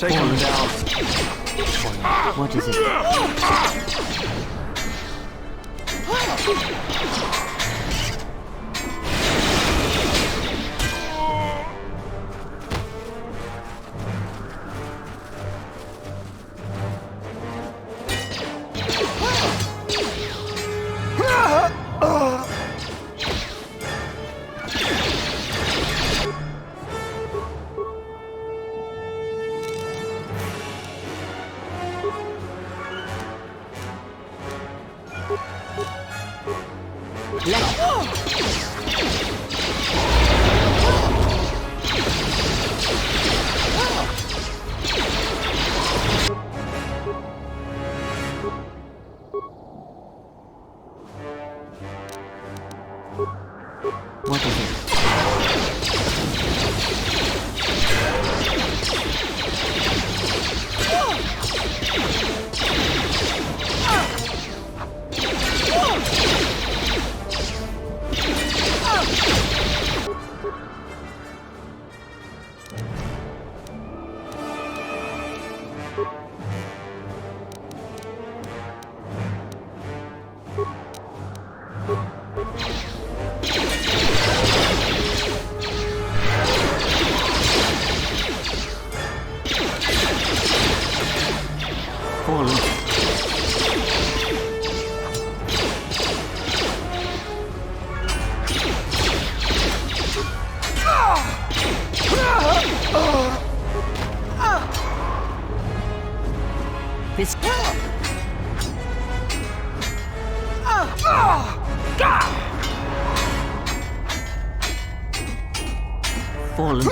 Take him down. What is it? What is it? Fallen. This. Fallen.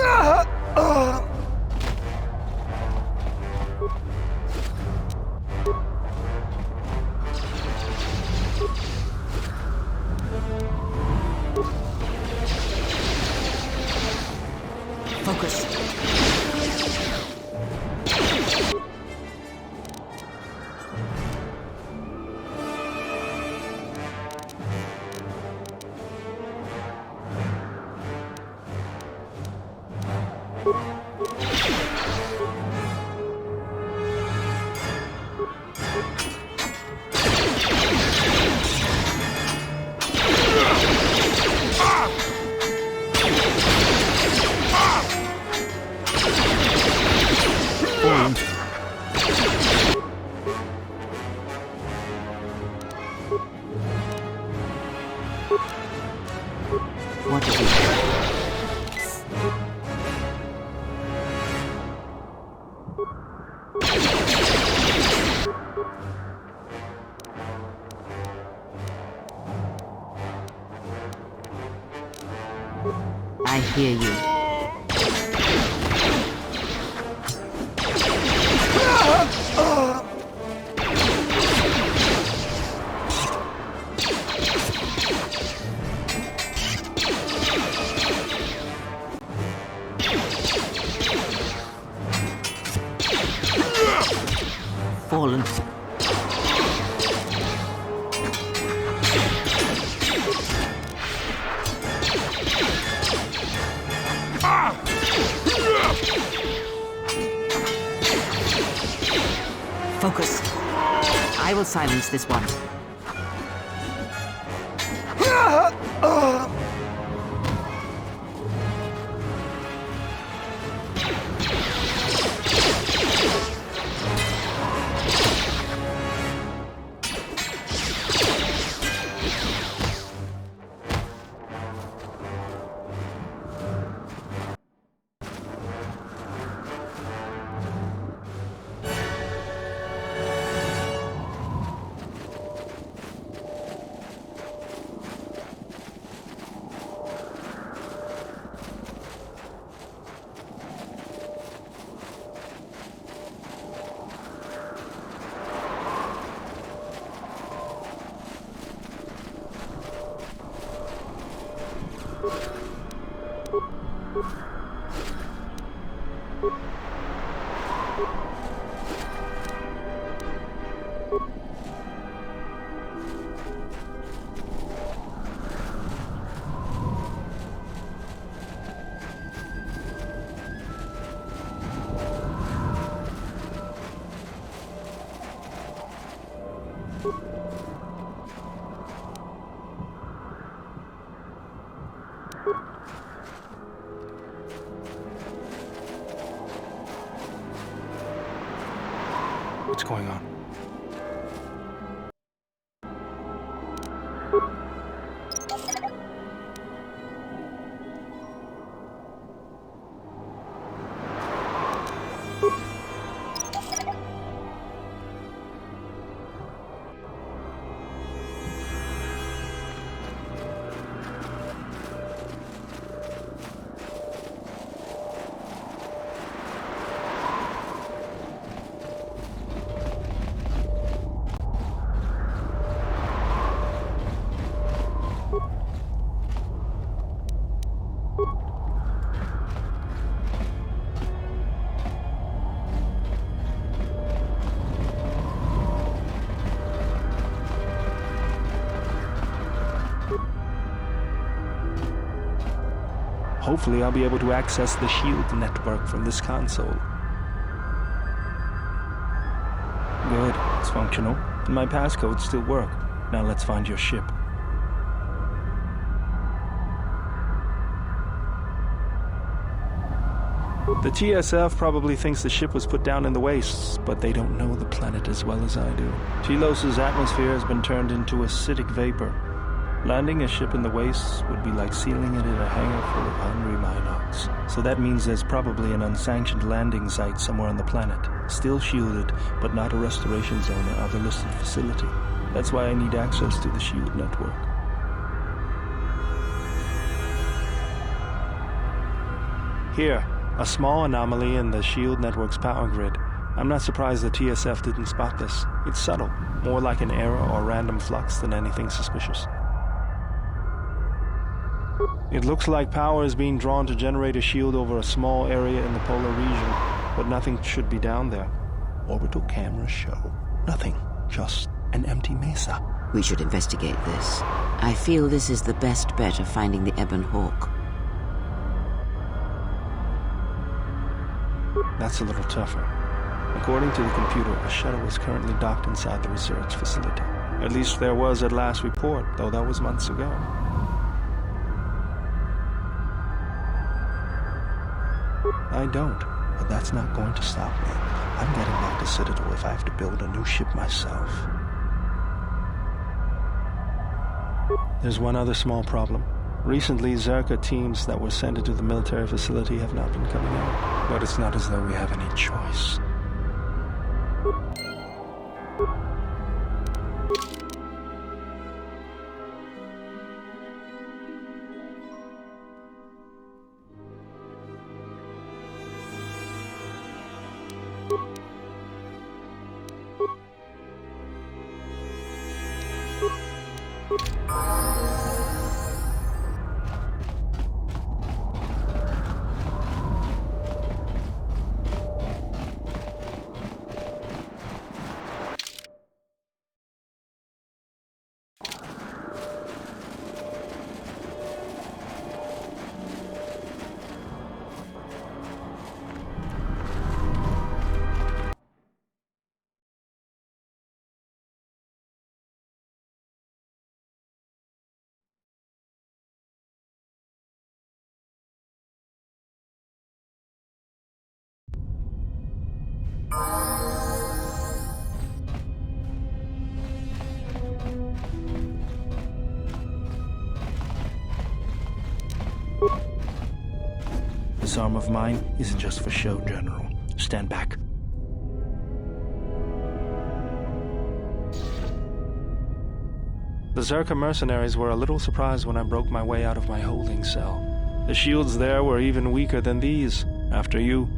Focus. What is it? I hear you. Fallen. Focus. I will silence this one. what's going on. Hopefully I'll be able to access the shield network from this console. Good, it's functional, and my passcodes still work. Now let's find your ship. The TSF probably thinks the ship was put down in the wastes, but they don't know the planet as well as I do. Telos' atmosphere has been turned into acidic vapor. Landing a ship in the wastes would be like sealing it in a hangar full of hungry Minox. So that means there's probably an unsanctioned landing site somewhere on the planet, still shielded, but not a restoration zone or other listed facility. That's why I need access to the shield network. Here, a small anomaly in the shield network's power grid. I'm not surprised the TSF didn't spot this. It's subtle, more like an error or random flux than anything suspicious. It looks like power is being drawn to generate a shield over a small area in the polar region, but nothing should be down there. Orbital cameras show nothing, just an empty mesa. We should investigate this. I feel this is the best bet of finding the Ebon Hawk. That's a little tougher. According to the computer, a shuttle is currently docked inside the research facility. At least there was at last report, though that was months ago. I don't, but that's not going to stop me. I'm getting back to Citadel if I have to build a new ship myself. There's one other small problem. Recently, Zerka teams that were sent into the military facility have not been coming out. But it's not as though we have any choice. This arm of mine isn't just for show, General. Stand back. The Zerka mercenaries were a little surprised when I broke my way out of my holding cell. The shields there were even weaker than these. After you.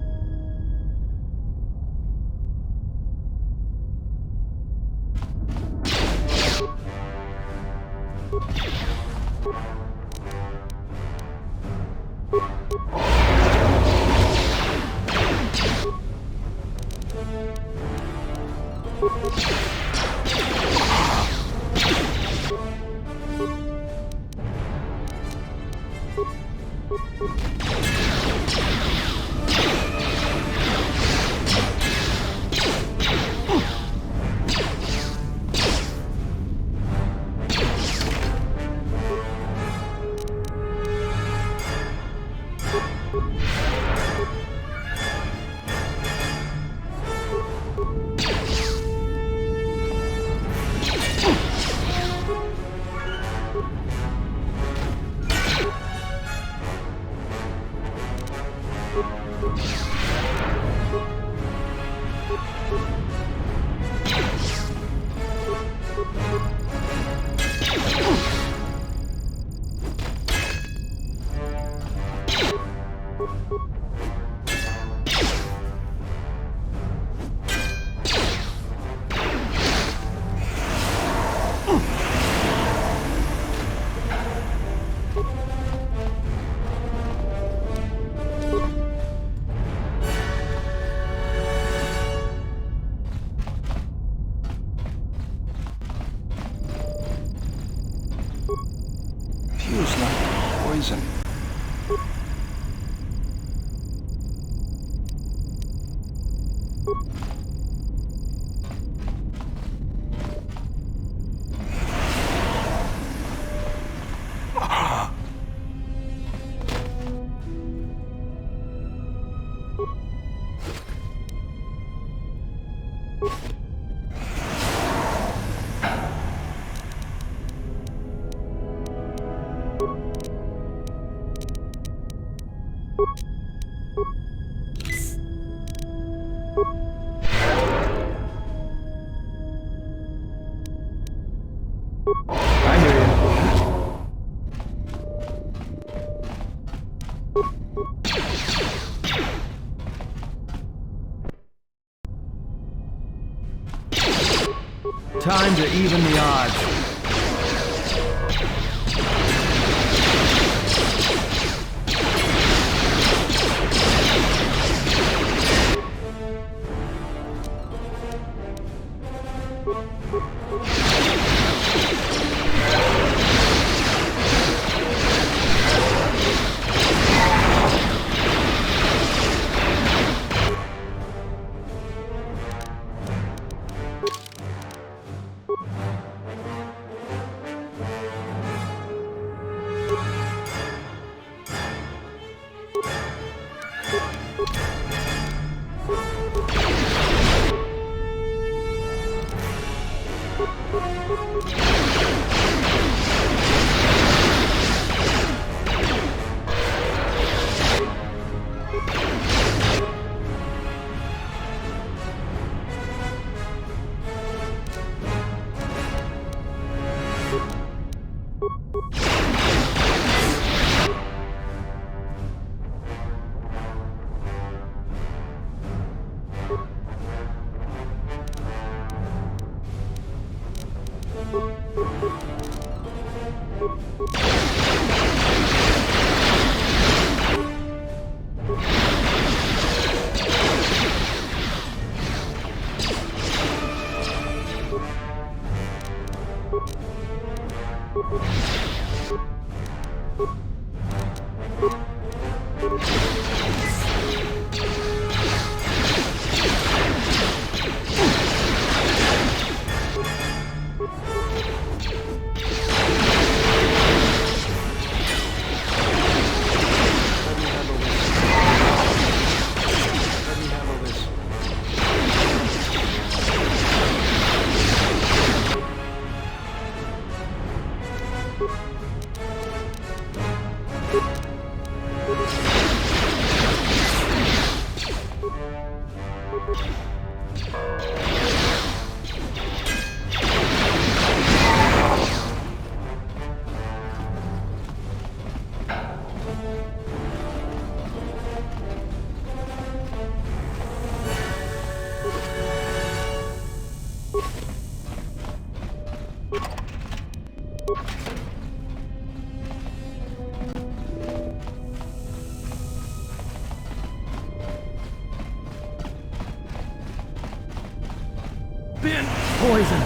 Feels like poison. I hear you. Time to even the odds. Been poisoned.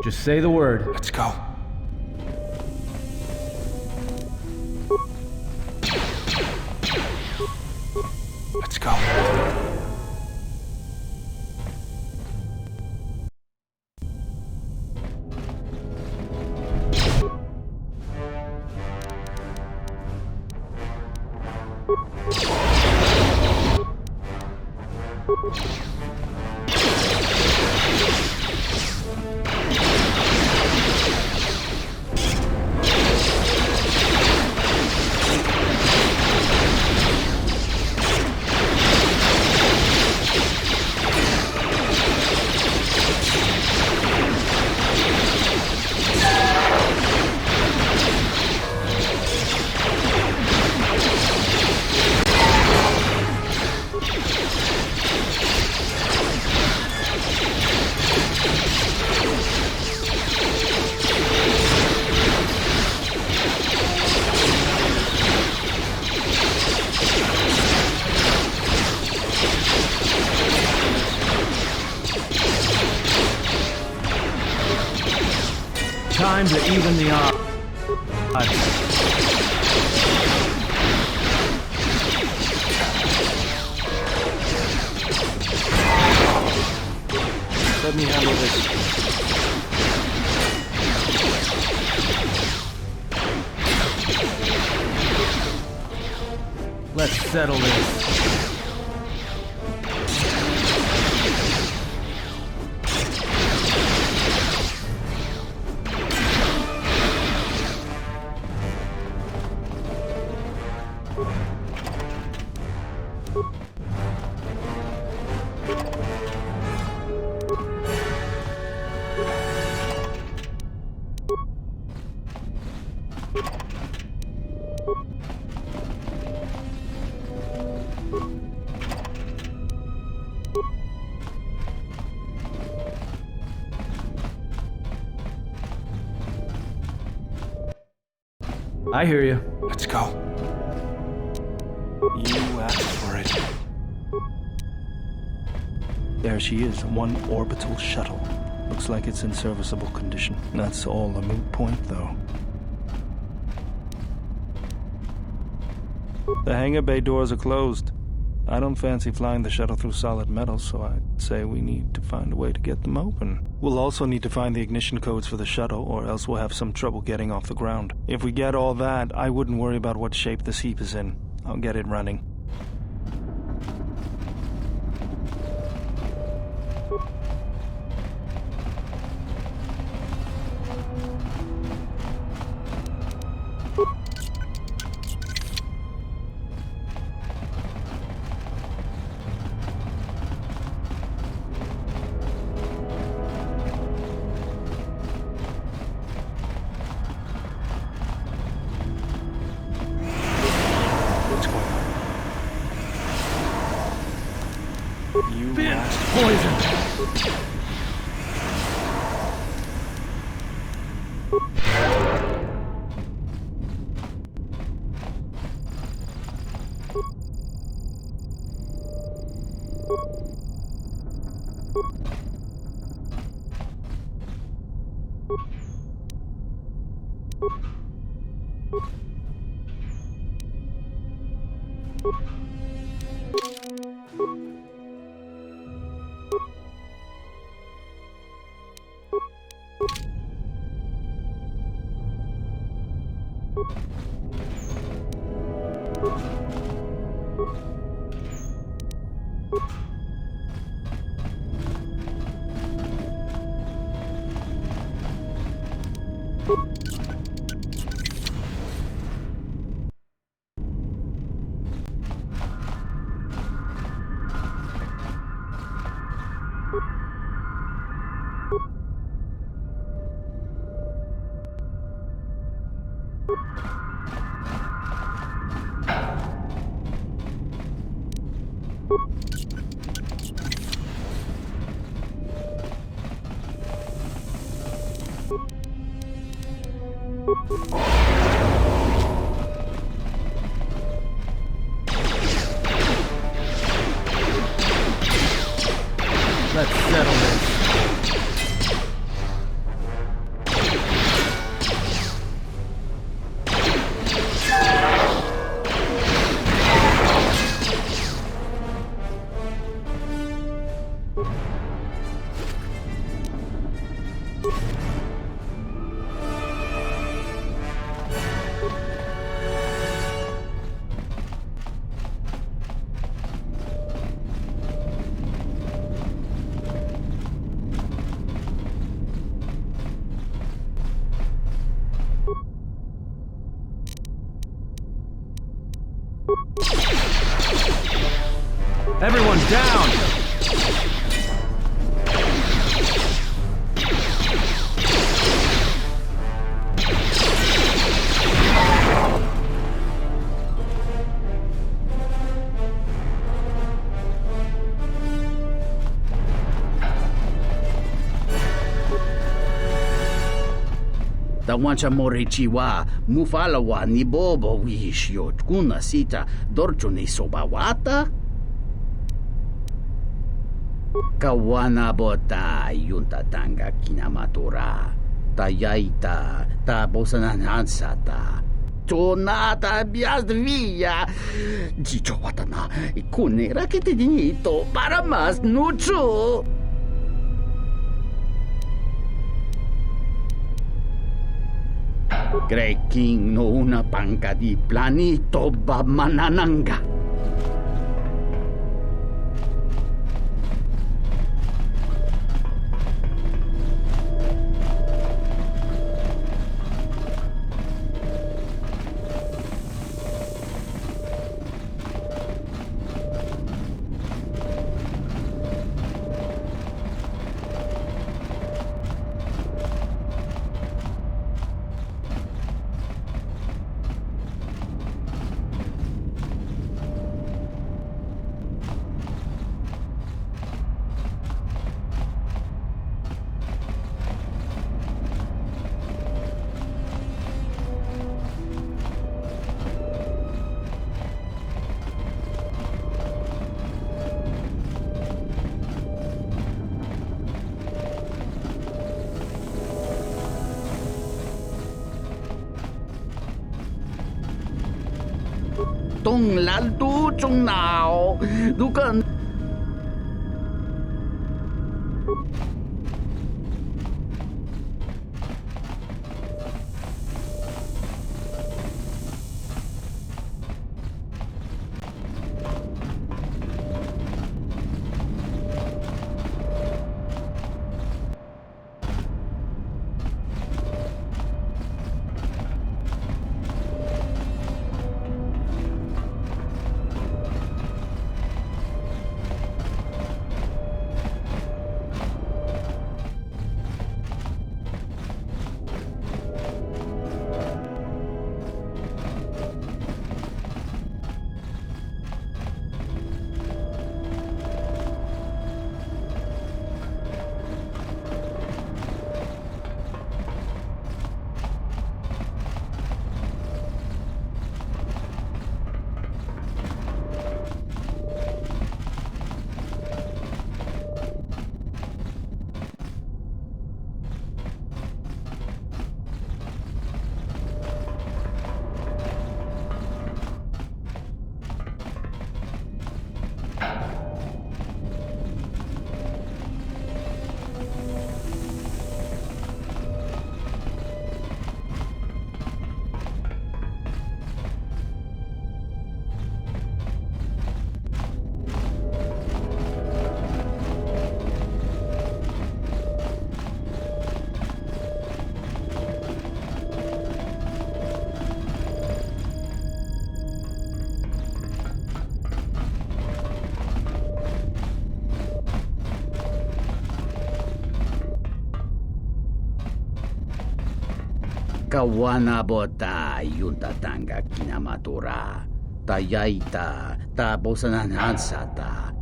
Just say the word. Let's go. Let's go. Time to even the odds. Let me handle this. Let's settle this. I hear you. Let's go. You asked for it. There she is, one orbital shuttle. Looks like it's in serviceable condition. That's all a moot point, though. The hangar bay doors are closed. I don't fancy flying the shuttle through solid metal, so I'd say we need to find a way to get them open. We'll also need to find the ignition codes for the shuttle, or else we'll have some trouble getting off the ground. If we get all that, I wouldn't worry about what shape this heap is in. I'll get it running. Poison! Let's settle this. Everyone down! Tawancha morichiwa, mufalawa ni bobo wishyo kuna sita dorcho ni sobawata. Kawana bota yunta tanga kinamatura. Tayaita, ta bosananansata. Tonata biasvia. Jicho watana, kunera que te dinito para más nucho. Greking no una panca di planito bamanananga. Tong lal tu chung nào du cần kawana bota yunta tanga kinamatura. Tayaita, ta bosananansata.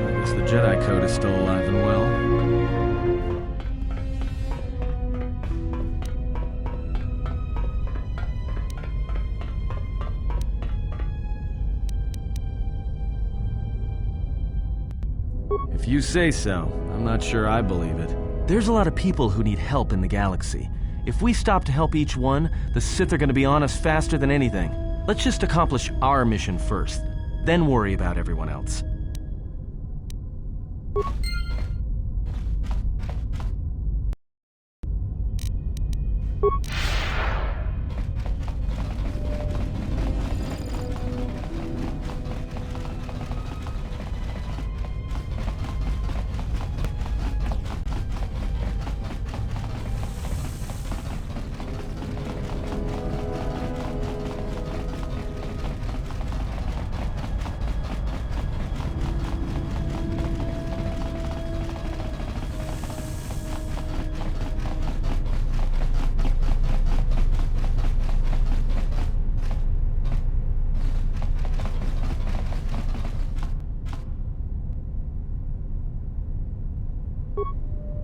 I guess the Jedi Code is still alive and well. If you say so, I'm not sure I believe it. There's a lot of people who need help in the galaxy. If we stop to help each one, the Sith are going to be on us faster than anything. Let's just accomplish our mission first, then worry about everyone else.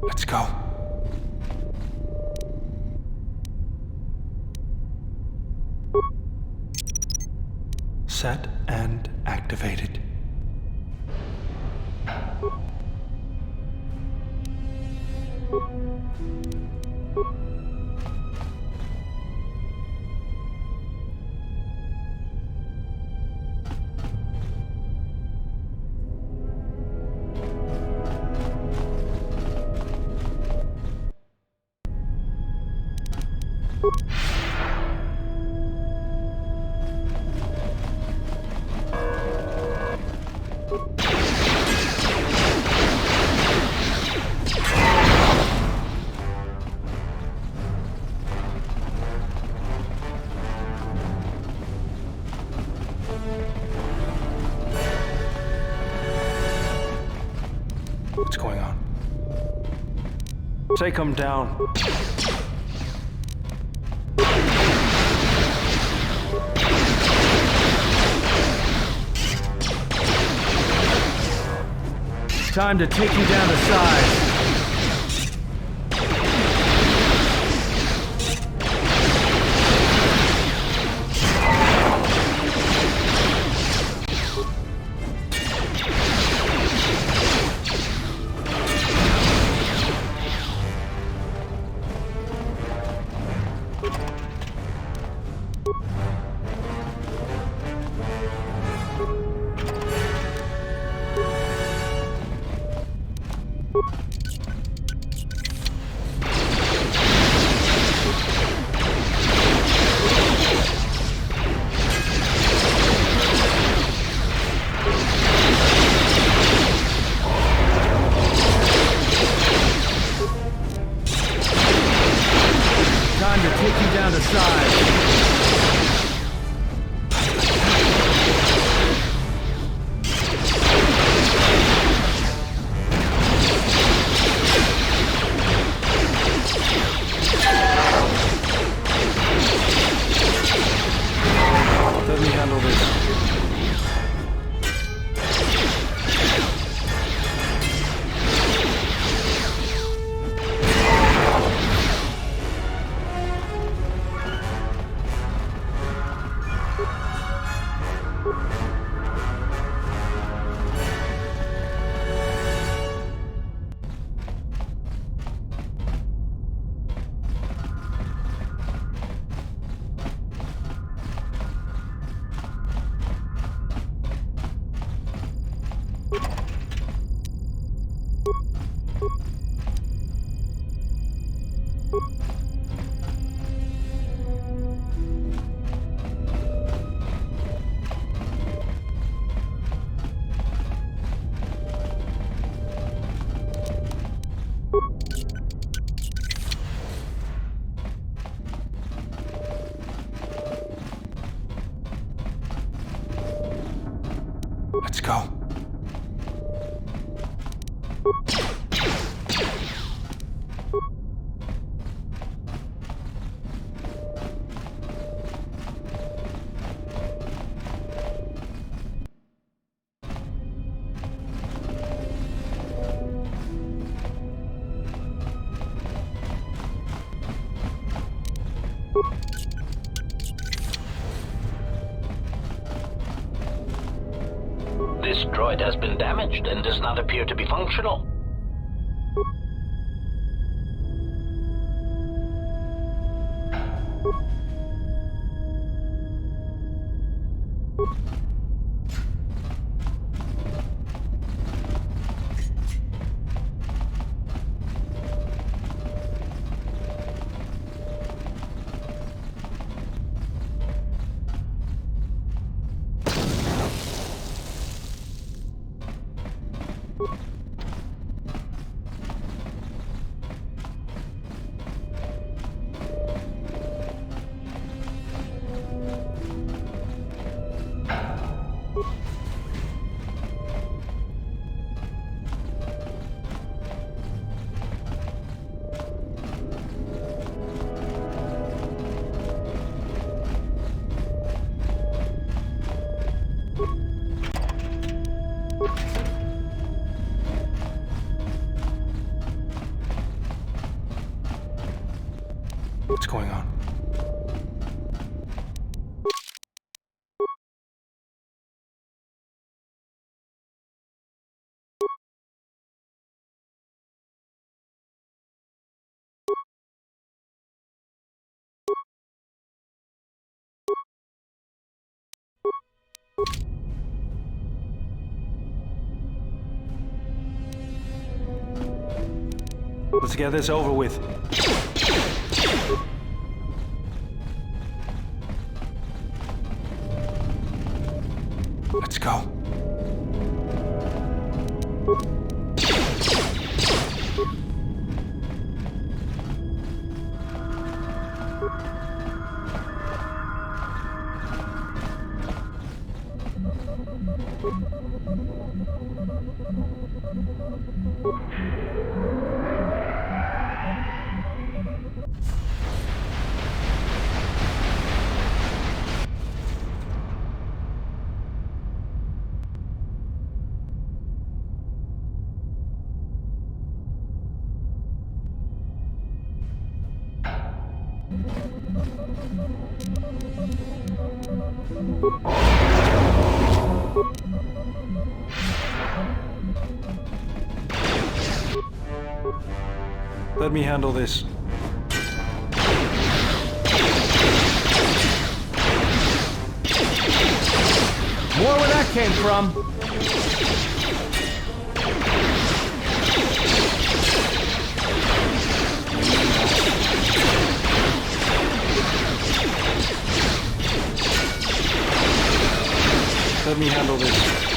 Let's go. Set and activated. What's going on? Take him down. Time to take you down to size. Time to take you down to size. Let me handle this. Let's go. This droid has been damaged and does not appear to be functional. What's going on? Let's get this over with. Let's go. Let me handle this. More where that came from. Let me handle this.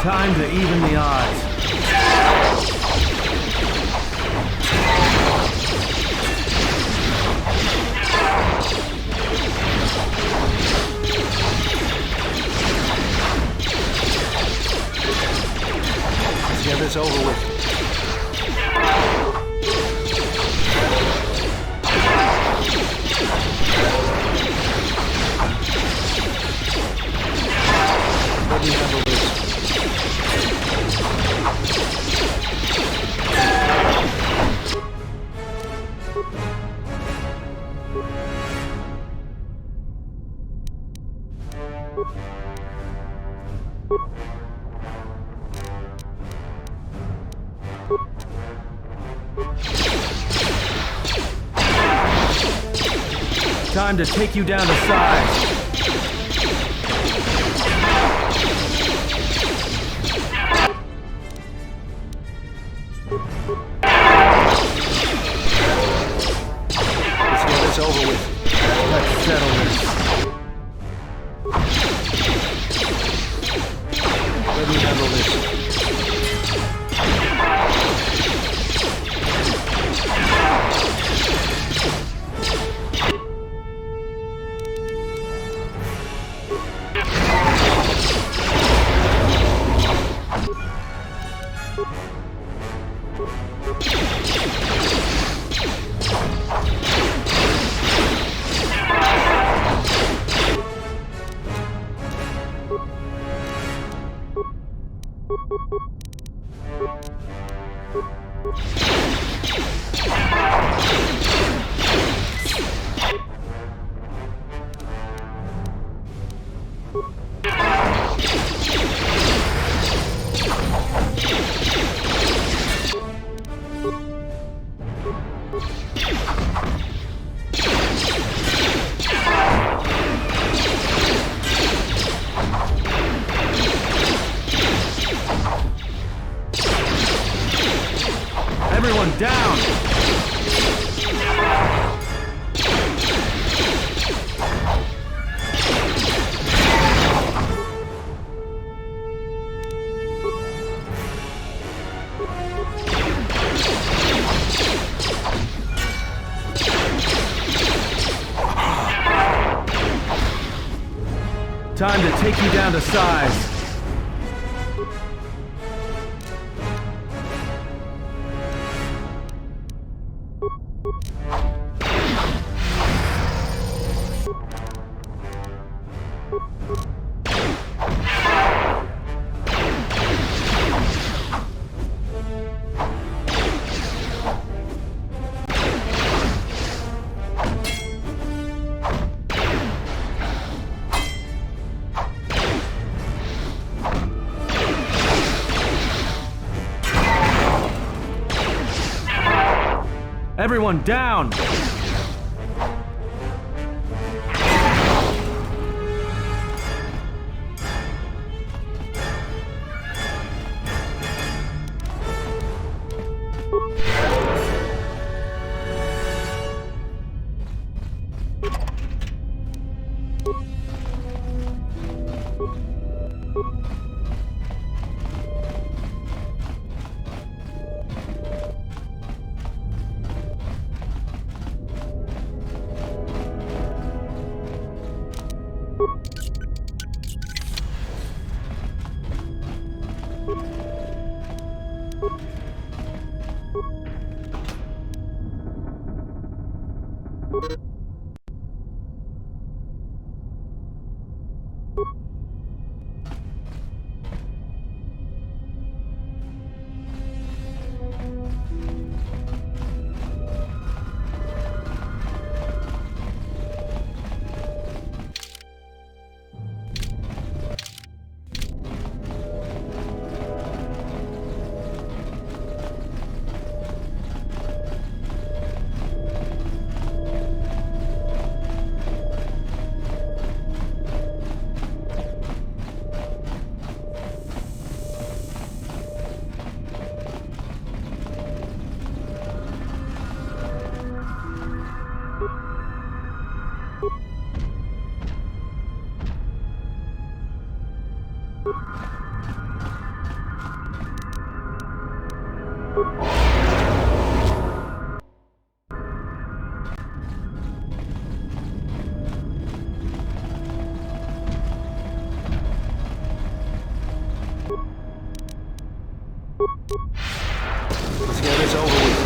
Time to even the odds. Let's get this over with. Let me handle this. Time to take you down to size. Let's get this over with. Let's settle this. Let me handle this. Time to take you down to size. Everyone down! Let's get this over with.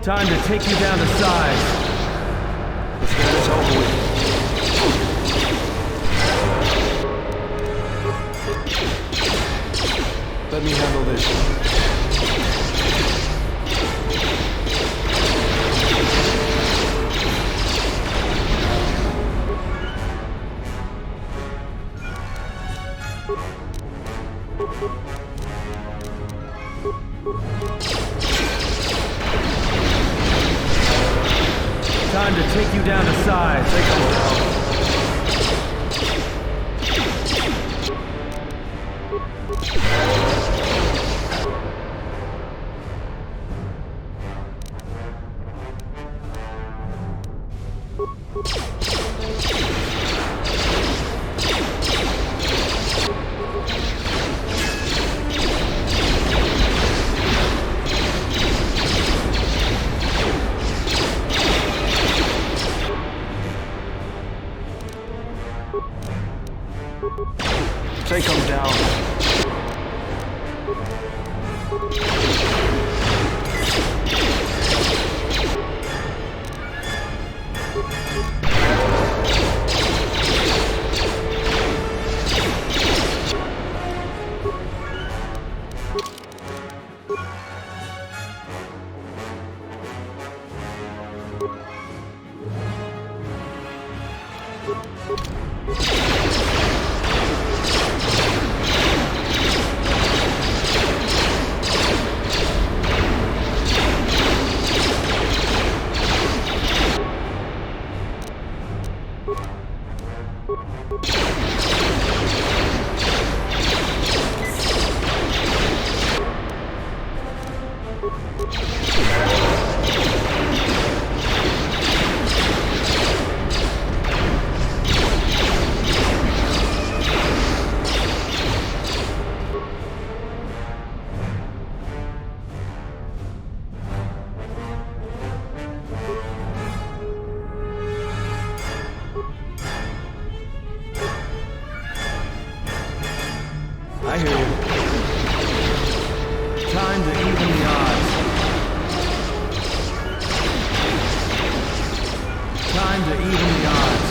Time to take you down to size. Let's get this over with. Let me handle this. Time to take you down to size. Take them down. Take them down. I hear you. Time to even the odds. Time to even the odds.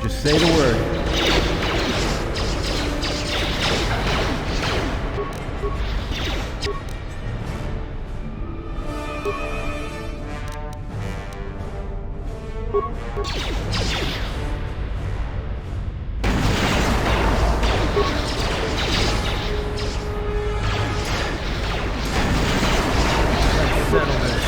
Just say the word. Let's settle this.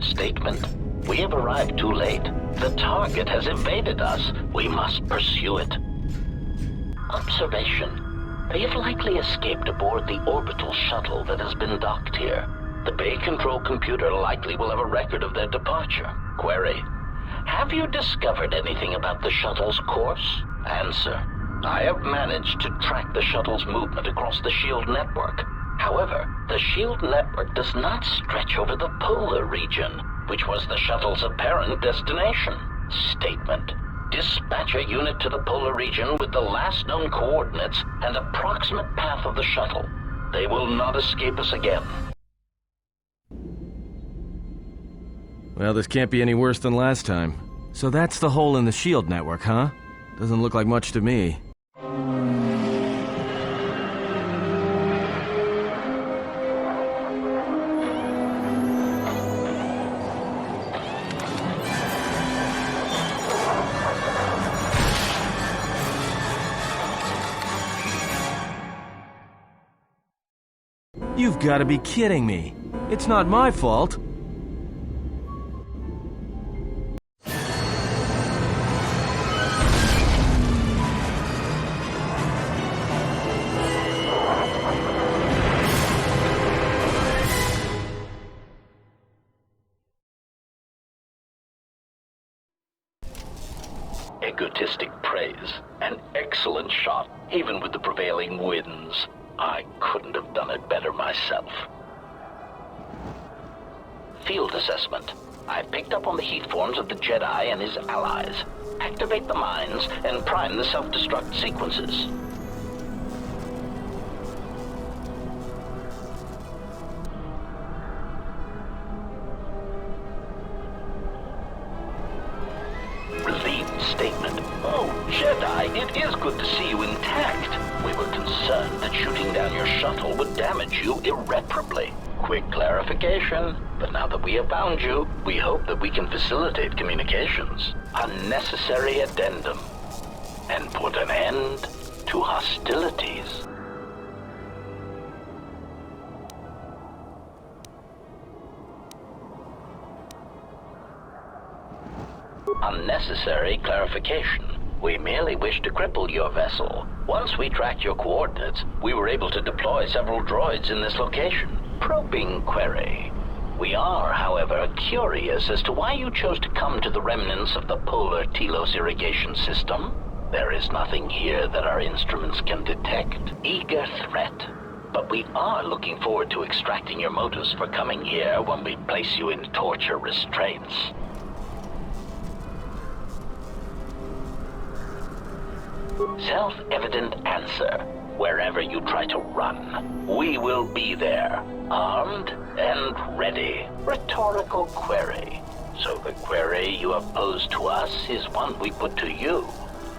Statement. We have arrived too late. The target has evaded us. We must pursue it. Observation. They have likely escaped aboard the orbital shuttle that has been docked here. The bay control computer likely will have a record of their departure. Query. Have you discovered anything about the shuttle's course? Answer. I have managed to track the shuttle's movement across the SHIELD network. However, the SHIELD network does not stretch over the polar region, which was the shuttle's apparent destination. Statement. Dispatch a unit to the polar region with the last known coordinates and approximate path of the shuttle. They will not escape us again. Well, this can't be any worse than last time. So that's the hole in the SHIELD network, huh? Doesn't look like much to me. You've got to be kidding me. It's not my fault. Egotistic praise. An excellent shot, even with the prevailing winds. I couldn't have done it better myself. Field assessment. I picked up on the heat forms of the Jedi and his allies. Activate the mines and prime the self-destruct sequences. Relieved statement. Oh, Jedi, it is good to see you intact. We were concerned that shooting down your shuttle would damage you irreparably. Quick clarification. But now that we have found you, we hope that we can facilitate communications. Unnecessary addendum. And put an end to hostilities. Unnecessary clarification. We merely wish to cripple your vessel. Once we tracked your coordinates, we were able to deploy several droids in this location. Probing query. We are, however, curious as to why you chose to come to the remnants of the polar Telos irrigation system. There is nothing here that our instruments can detect. Eager threat. But we are looking forward to extracting your motives for coming here when we place you in torture restraints. Self-evident answer. Wherever you try to run, we will be there, armed and ready. Rhetorical query. So the query you have posed to us is one we put to you.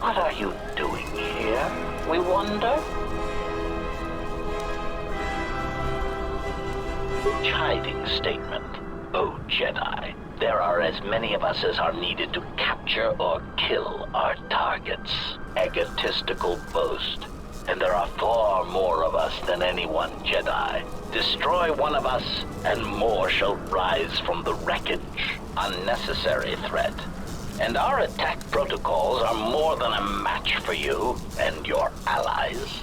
What are you doing here, we wonder? Chiding statement. Oh, Jedi, there are as many of us as are needed to capture or kill our targets. Egotistical boast. And there are far more of us than any one Jedi. Destroy one of us, and more shall rise from the wreckage. Unnecessary threat. And our attack protocols are more than a match for you and your allies.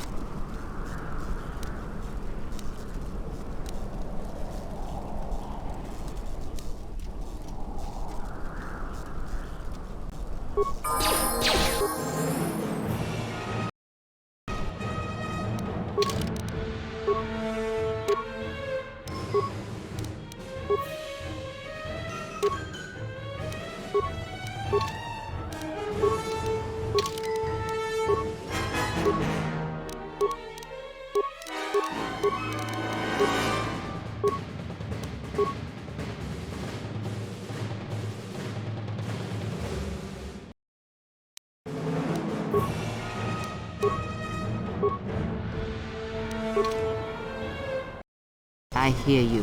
I hear you.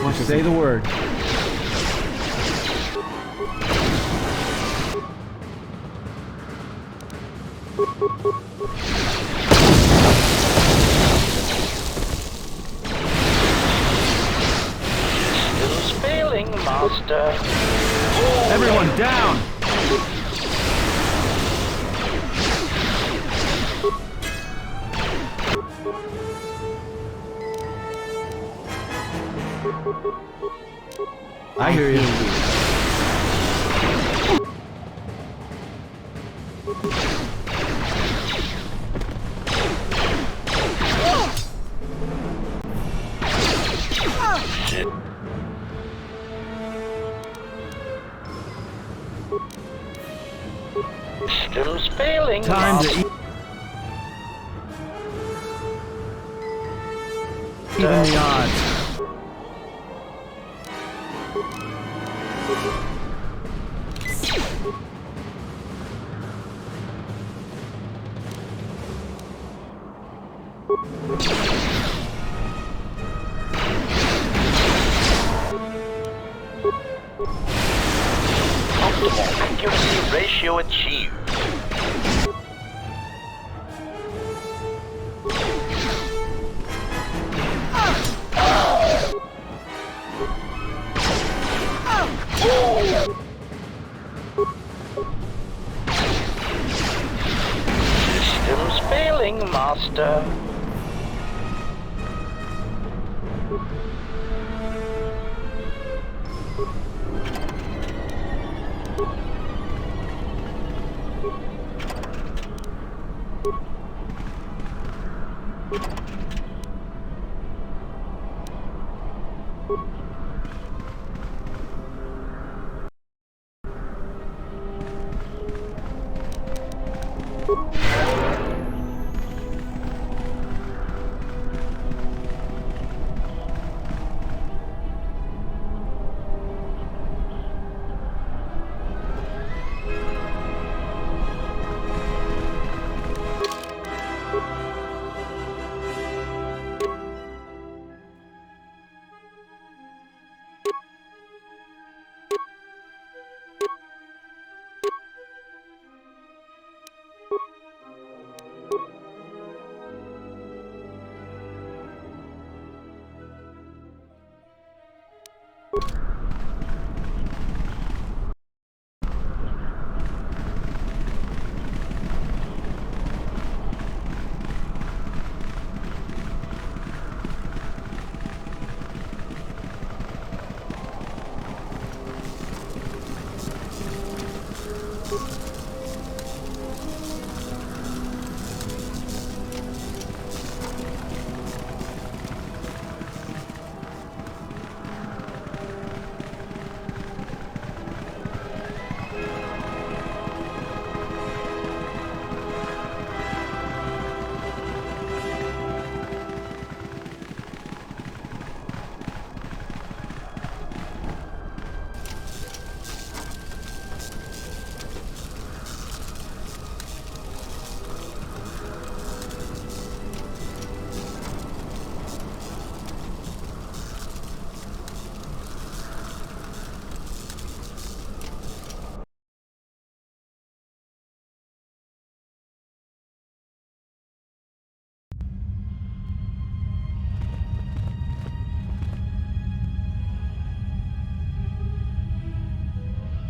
What say the word? Systems failing, Master. Everyone down! I hear you. Systems failing, Time to Master. even the odds. Optimal accuracy ratio achieved. Systems failing, Master.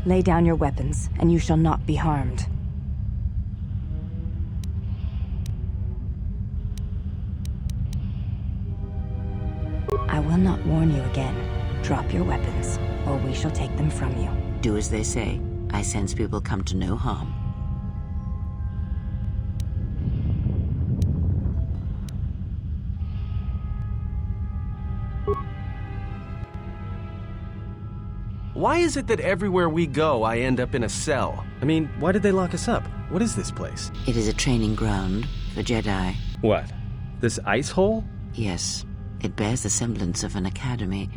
Lay down your weapons, and you shall not be harmed. I will not warn you again. Drop your weapons, or we shall take them from you. Do as they say. I sense we will come to no harm. Why is it that everywhere we go, I end up in a cell? I mean, why did they lock us up? What is this place? It is a training ground for Jedi. What? This ice hole? Yes, it bears the semblance of an academy.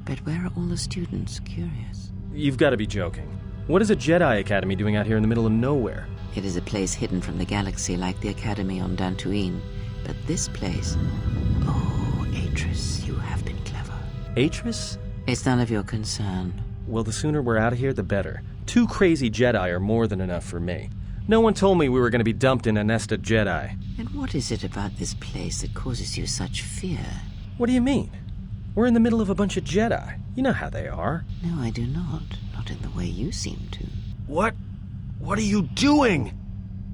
But where are all the students? Curious. You've got to be joking. What is a Jedi Academy doing out here in the middle of nowhere? It is a place hidden from the galaxy like the academy on Dantooine. But this place... Oh, Atris, you have been clever. Atris? It's none of your concern. Well, the sooner we're out of here, the better. 2 crazy Jedi are more than enough for me. No one told me we were going to be dumped in a nest of Jedi. And what is it about this place that causes you such fear? What do you mean? We're in the middle of a bunch of Jedi. You know how they are. No, I do not. Not in the way you seem to. What are you doing?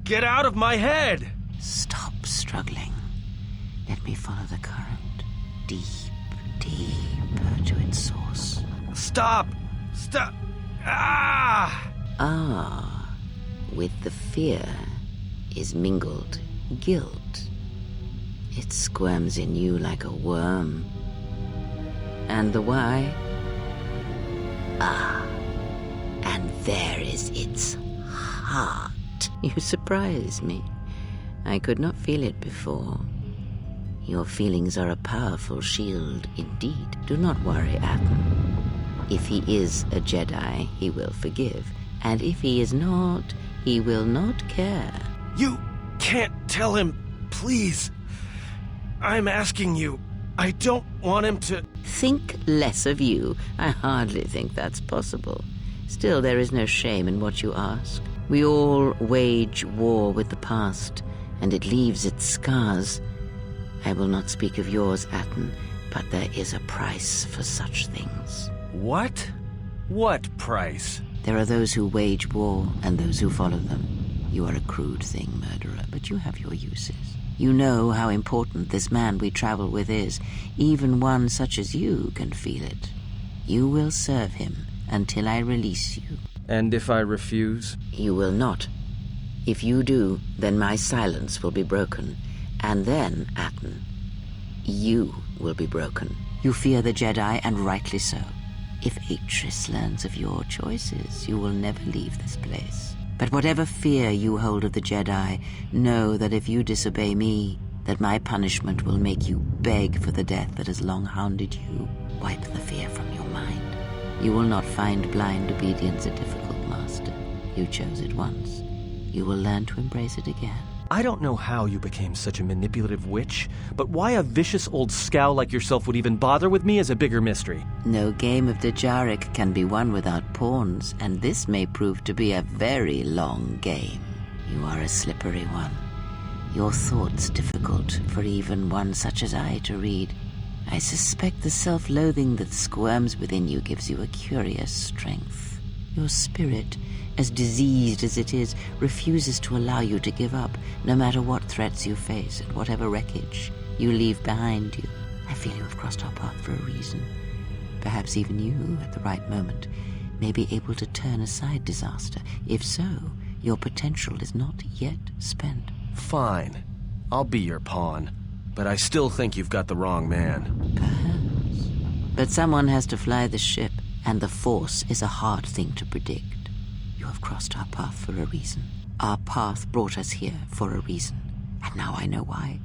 Get out of my head! Stop struggling. Let me follow the current. Deep, deeper to its source. Stop! Stop! Ah! Ah, with the fear is mingled guilt. It squirms in you like a worm. And the why? Ah, and there is its heart. You surprise me. I could not feel it before. Your feelings are a powerful shield indeed. Do not worry, Atten. If he is a Jedi, he will forgive. And if he is not, he will not care. You can't tell him, please. I'm asking you. I don't want him to... Think less of you. I hardly think that's possible. Still, there is no shame in what you ask. We all wage war with the past, and it leaves its scars. I will not speak of yours, Atten, but there is a price for such things. What? What price? There are those who wage war and those who follow them. You are a crude thing, murderer, but you have your uses. You know how important this man we travel with is. Even one such as you can feel it. You will serve him until I release you. And if I refuse? You will not. If you do, then my silence will be broken. And then, Atten, you will be broken. You fear the Jedi, and rightly so. If Atris learns of your choices, you will never leave this place. But whatever fear you hold of the Jedi, know that if you disobey me, that my punishment will make you beg for the death that has long hounded you. Wipe the fear from your mind. You will not find blind obedience a difficult master. You chose it once. You will learn to embrace it again. I don't know how you became such a manipulative witch, but why a vicious old scowl like yourself would even bother with me is a bigger mystery. No game of Djarik can be won without pawns, and this may prove to be a very long game. You are a slippery one. Your thoughts difficult for even one such as I to read. I suspect the self-loathing that squirms within you gives you a curious strength. Your spirit, as diseased as it is, refuses to allow you to give up, no matter what threats you face and whatever wreckage you leave behind you. I feel you have crossed our path for a reason. Perhaps even you, at the right moment, may be able to turn aside disaster. If so, your potential is not yet spent. Fine. I'll be your pawn. But I still think you've got the wrong man. Perhaps. But someone has to fly the ship, and the Force is a hard thing to predict. You have crossed our path for a reason. Our path brought us here for a reason. And now I know why.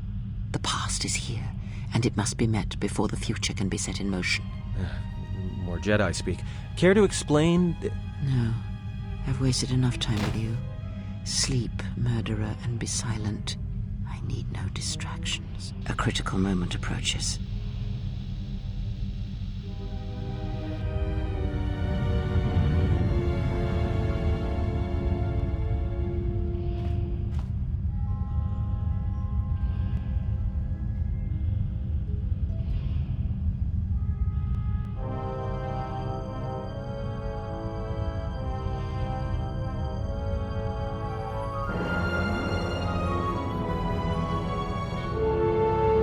The past is here, and it must be met before the future can be set in motion. More Jedi speak. Care to explain? No. I've wasted enough time with you. Sleep, murderer, and be silent. I need no distractions. A critical moment approaches.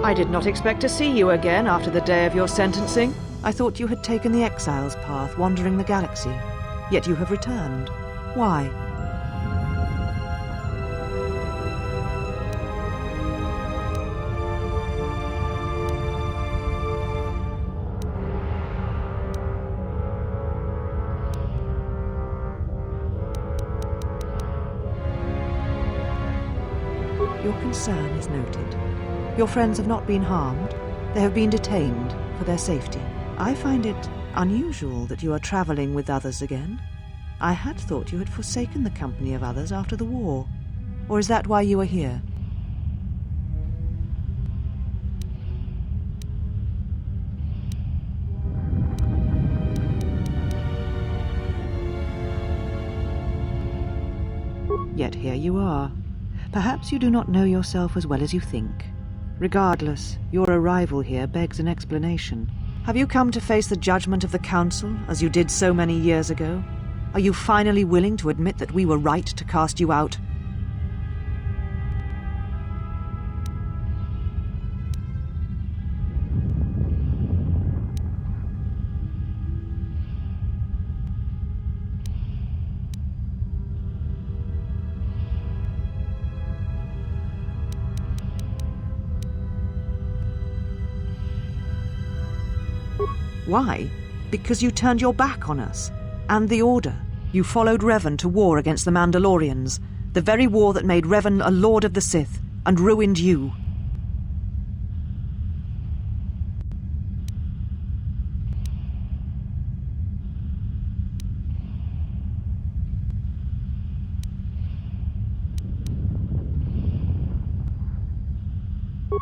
I did not expect to see you again after the day of your sentencing. I thought you had taken the exile's path, wandering the galaxy. Yet you have returned. Why? Your concern is noted. Your friends have not been harmed. They have been detained for their safety. I find it unusual that you are traveling with others again. I had thought you had forsaken the company of others after the war. Or is that why you are here? Yet here you are. Perhaps you do not know yourself as well as you think. Regardless, your arrival here begs an explanation. Have you come to face the judgment of the Council, as you did so many years ago? Are you finally willing to admit that we were right to cast you out? Why? Because you turned your back on us. And the Order. You followed Revan to war against the Mandalorians. The very war that made Revan a Lord of the Sith, and ruined you.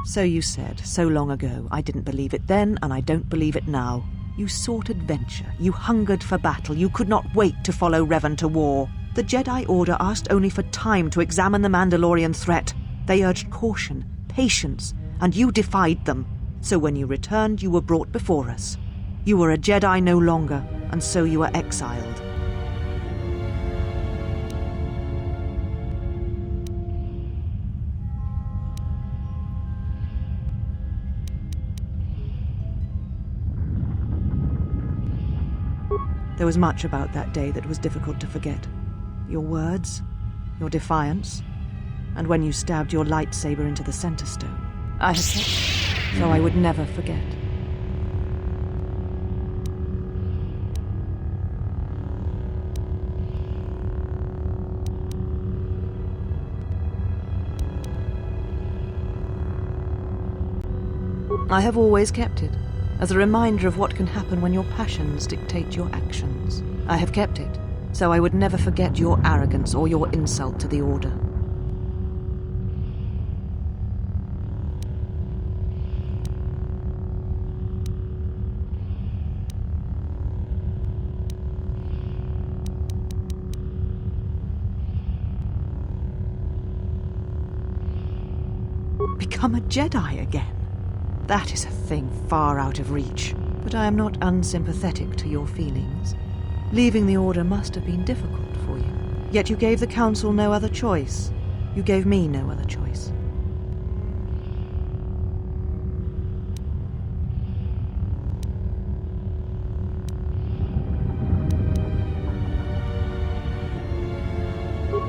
So you said, so long ago. I didn't believe it then, and I don't believe it now. You sought adventure. You hungered for battle. You could not wait to follow Revan to war. The Jedi Order asked only for time to examine the Mandalorian threat. They urged caution, patience, and you defied them. So when you returned, you were brought before us. You were a Jedi no longer, and so you were exiled. There was much about that day that was difficult to forget. Your words, your defiance, and when you stabbed your lightsaber into the center stone. I had kept it, so I would never forget. I have always kept it, as a reminder of what can happen when your passions dictate your actions. I have kept it, so I would never forget your arrogance or your insult to the Order. Become a Jedi again? That is a thing far out of reach. But I am not unsympathetic to your feelings. Leaving the Order must have been difficult for you. Yet you gave the Council no other choice. You gave me no other choice.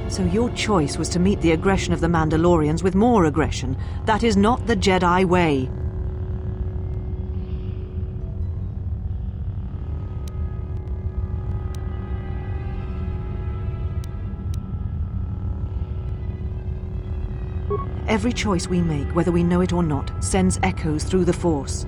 So your choice was to meet the aggression of the Mandalorians with more aggression. That is not the Jedi way. Every choice we make, whether we know it or not, sends echoes through the Force.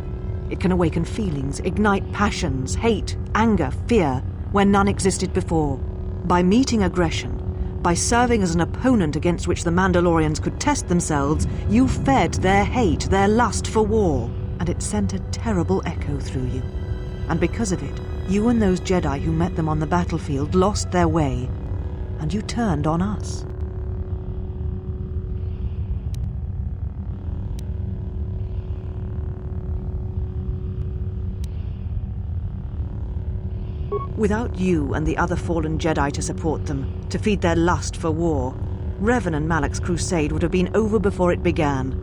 It can awaken feelings, ignite passions, hate, anger, fear, where none existed before. By meeting aggression, by serving as an opponent against which the Mandalorians could test themselves, you fed their hate, their lust for war, and it sent a terrible echo through you. And because of it, you and those Jedi who met them on the battlefield lost their way, and you turned on us. Without you and the other fallen Jedi to support them, to feed their lust for war, Revan and Malak's crusade would have been over before it began.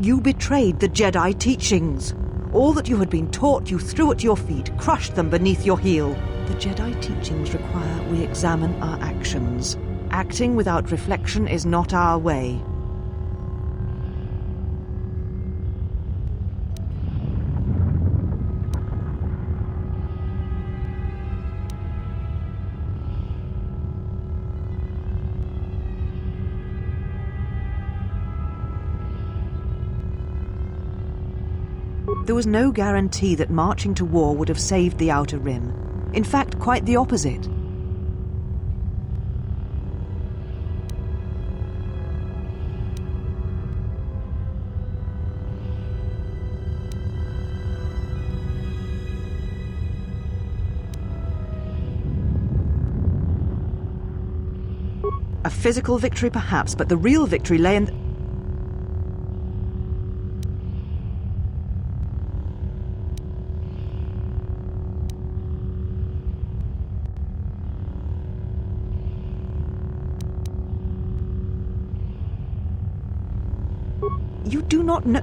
You betrayed the Jedi teachings. All that you had been taught, you threw at your feet, crushed them beneath your heel. The Jedi teachings require we examine our actions. Acting without reflection is not our way. There was no guarantee that marching to war would have saved the Outer Rim. In fact, quite the opposite. A physical victory perhaps, but the real victory lay in... You do not know...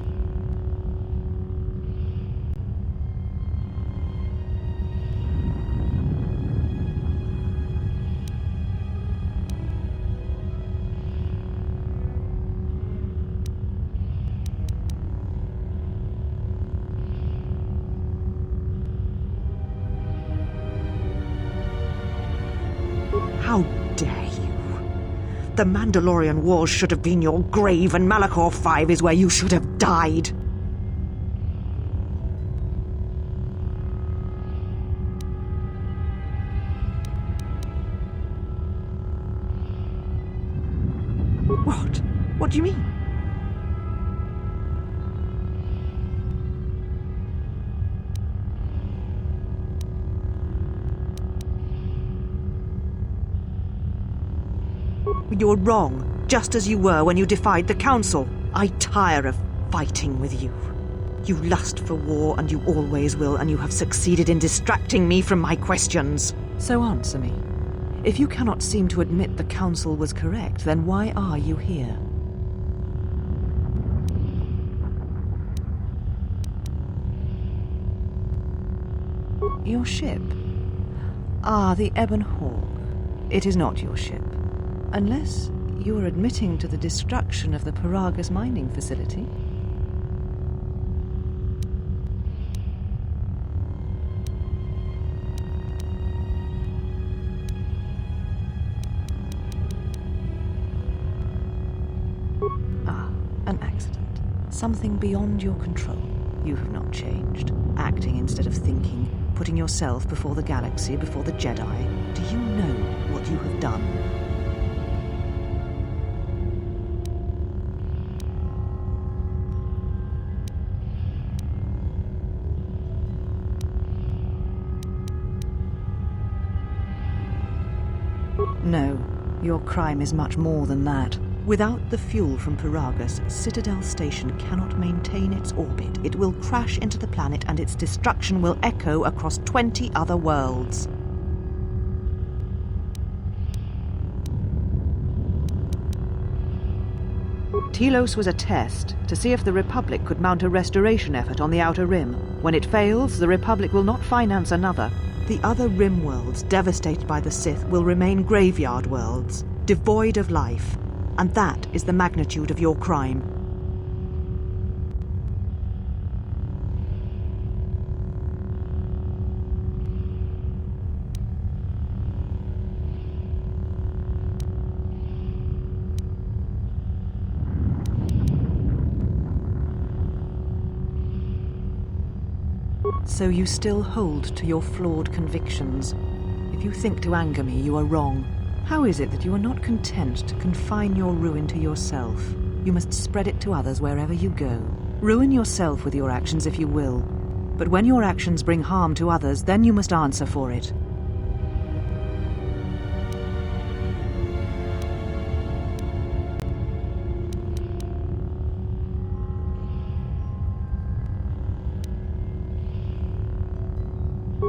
How dare you? The Mandalorian Wars should have been your grave, and Malachor 5 is where you should have died. What? What do you mean? You're wrong, just as you were when you defied the Council. I tire of fighting with you. You lust for war, and you always will, and you have succeeded in distracting me from my questions. So answer me. If you cannot seem to admit the Council was correct, then why are you here? Your ship? Ah, the Ebon Hawk. It is not your ship. Unless You are admitting to the destruction of the Paragus mining facility? An accident. Something beyond your control. You have not changed. Acting instead of thinking. Putting yourself before the galaxy, before the Jedi. Do you know what you have done? No, your crime is much more than that. Without the fuel from Paragus, Citadel Station cannot maintain its orbit. It will crash into the planet and its destruction will echo across 20 other worlds. Telos was a test to see if the Republic could mount a restoration effort on the Outer Rim. When it fails, the Republic will not finance another. The other Rim worlds, devastated by the Sith, will remain graveyard worlds, devoid of life. And that is the magnitude of your crime. So you still hold to your flawed convictions. If you think to anger me, you are wrong. How is it that you are not content to confine your ruin to yourself? You must spread it to others wherever you go. Ruin yourself with your actions if you will. But when your actions bring harm to others, then you must answer for it.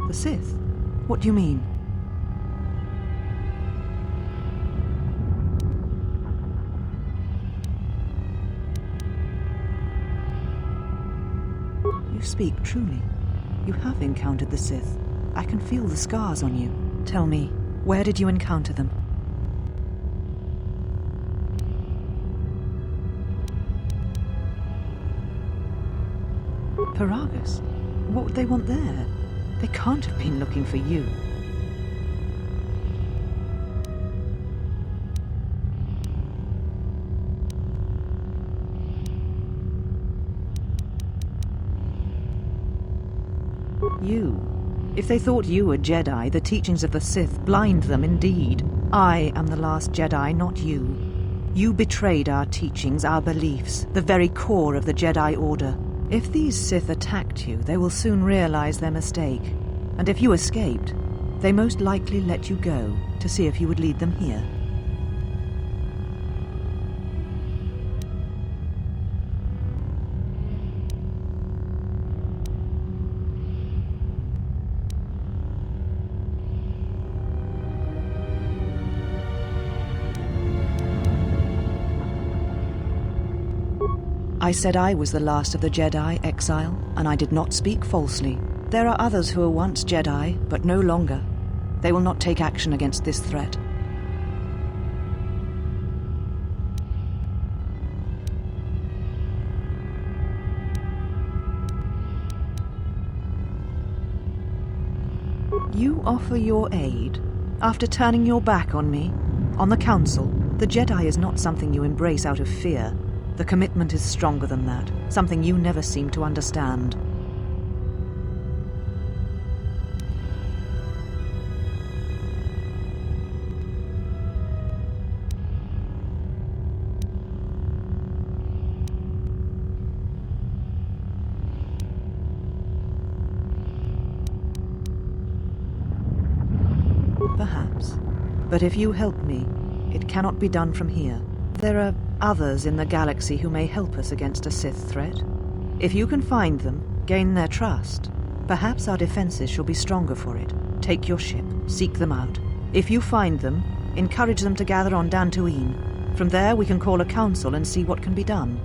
The Sith? What do you mean? You speak truly. You have encountered the Sith. I can feel the scars on you. Tell me, where did you encounter them? Paragus? What would they want there? They can't have been looking for you. You. If they thought you were Jedi, the teachings of the Sith blind them indeed. I am the last Jedi, not you. You betrayed our teachings, our beliefs, the very core of the Jedi Order. If these Sith attacked you, they will soon realize their mistake. And if you escaped, they most likely let you go to see if you would lead them here. I said I was the last of the Jedi, Exile, and I did not speak falsely. There are others who were once Jedi, but no longer. They will not take action against this threat. You offer your aid after turning your back on me, on the Council. The Jedi is not something you embrace out of fear. The commitment is stronger than that, something you never seem to understand. Perhaps. But if you help me, it cannot be done from here. There are others in the galaxy who may help us against a Sith threat. If you can find them, gain their trust, perhaps our defenses shall be stronger for it. Take your ship, seek them out. If you find them, encourage them to gather on Dantooine. From there we can call a council and see what can be done.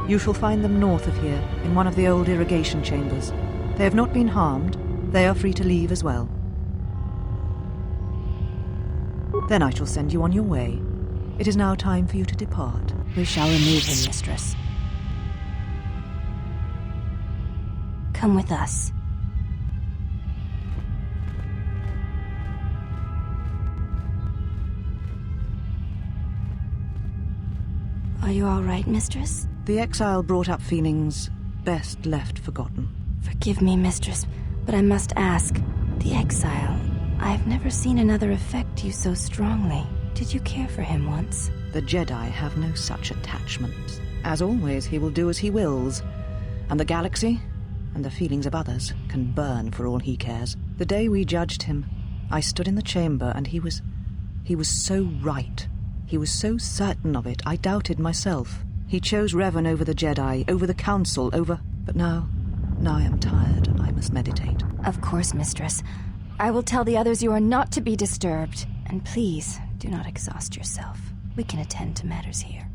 You shall find them north of here, in one of the old irrigation chambers. They have not been harmed. They are free to leave as well. Then I shall send you on your way. It is now time for you to depart. We shall remove him, mistress. Come with us. Are you all right, mistress? The exile brought up feelings best left forgotten. Forgive me, mistress, but I must ask. The exile. I've never seen another affect you so strongly. Did you care for him once? The Jedi have no such attachments. As always, he will do as he wills. And the galaxy, and the feelings of others, can burn for all he cares. The day we judged him, I stood in the chamber and he was so right. He was so certain of it, I doubted myself. He chose Revan over the Jedi, over the Council, over... But now I am tired and I must meditate. Of course, mistress. I will tell the others you are not to be disturbed. And please, do not exhaust yourself. We can attend to matters here.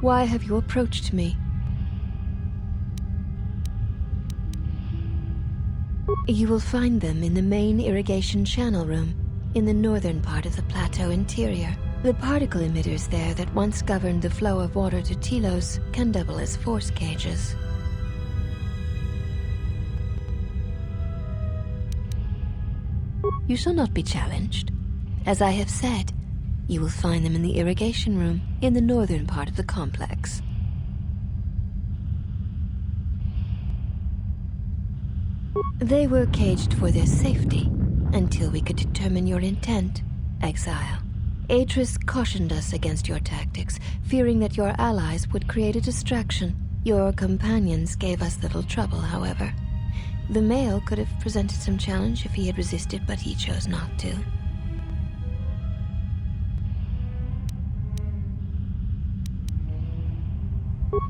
Why have you approached me? You will find them in the main irrigation channel room, in the northern part of the plateau interior. The particle emitters there that once governed the flow of water to Telos can double as force cages. You shall not be challenged. As I have said, you will find them in the irrigation room, in the northern part of the complex. They were caged for their safety, until we could determine your intent, Exile. Atris cautioned us against your tactics, fearing that your allies would create a distraction. Your companions gave us little trouble, however. The male could have presented some challenge if he had resisted, but he chose not to.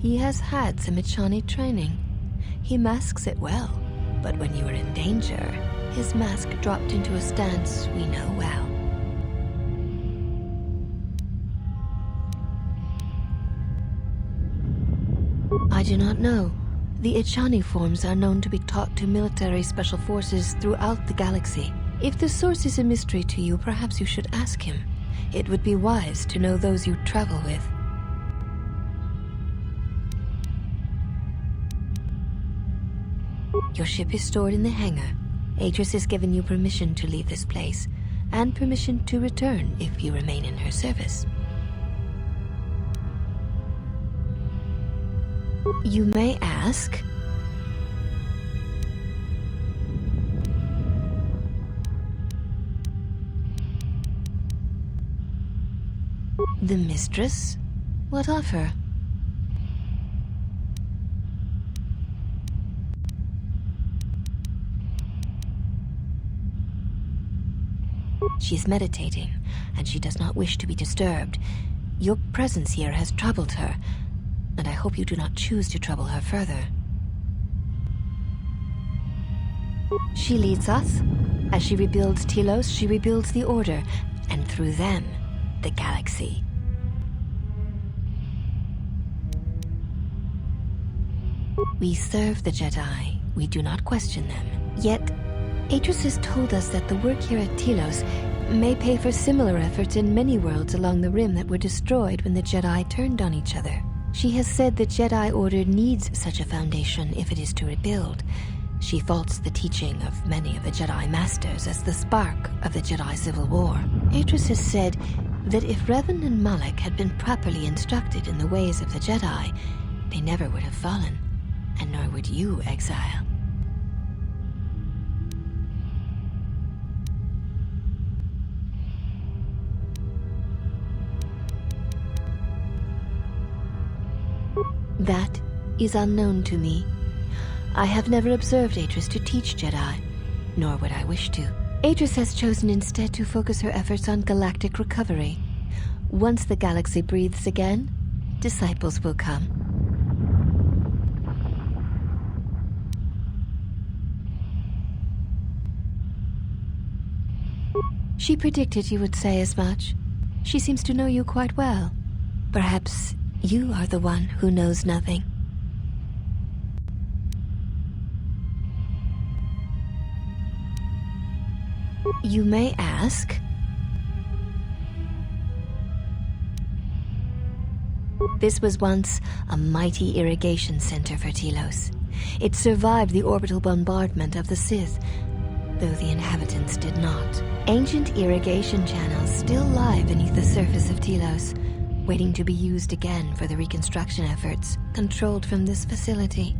He has had some Echani training. He masks it well, but when you are in danger, his mask dropped into a stance we know well. I do not know. The Echani forms are known to be taught to military special forces throughout the galaxy. If the source is a mystery to you, perhaps you should ask him. It would be wise to know those you travel with. Your ship is stored in the hangar. Atris has given you permission to leave this place, and permission to return if you remain in her service. You may ask. The mistress? What of her? She is meditating, and she does not wish to be disturbed. Your presence here has troubled her, and I hope you do not choose to trouble her further. She leads us. As she rebuilds Telos, she rebuilds the Order, and through them, the galaxy. We serve the Jedi. We do not question them. Yet, Atris has told us that the work here at Telos may pay for similar efforts in many worlds along the Rim that were destroyed when the Jedi turned on each other. She has said the Jedi Order needs such a foundation if it is to rebuild. She faults the teaching of many of the Jedi Masters as the spark of the Jedi Civil War. Atris has said that if Revan and Malak had been properly instructed in the ways of the Jedi, they never would have fallen, and nor would you, Exile. That is unknown to me. I have never observed Atris to teach Jedi, nor would I wish to. Atris has chosen instead to focus her efforts on galactic recovery. Once the galaxy breathes again, disciples will come. She predicted you would say as much. She seems to know you quite well. Perhaps you are the one who knows nothing. You may ask. This was once a mighty irrigation center for Telos. It survived the orbital bombardment of the Sith, though the inhabitants did not. Ancient irrigation channels still lie beneath the surface of Telos, waiting to be used again for the reconstruction efforts controlled from this facility.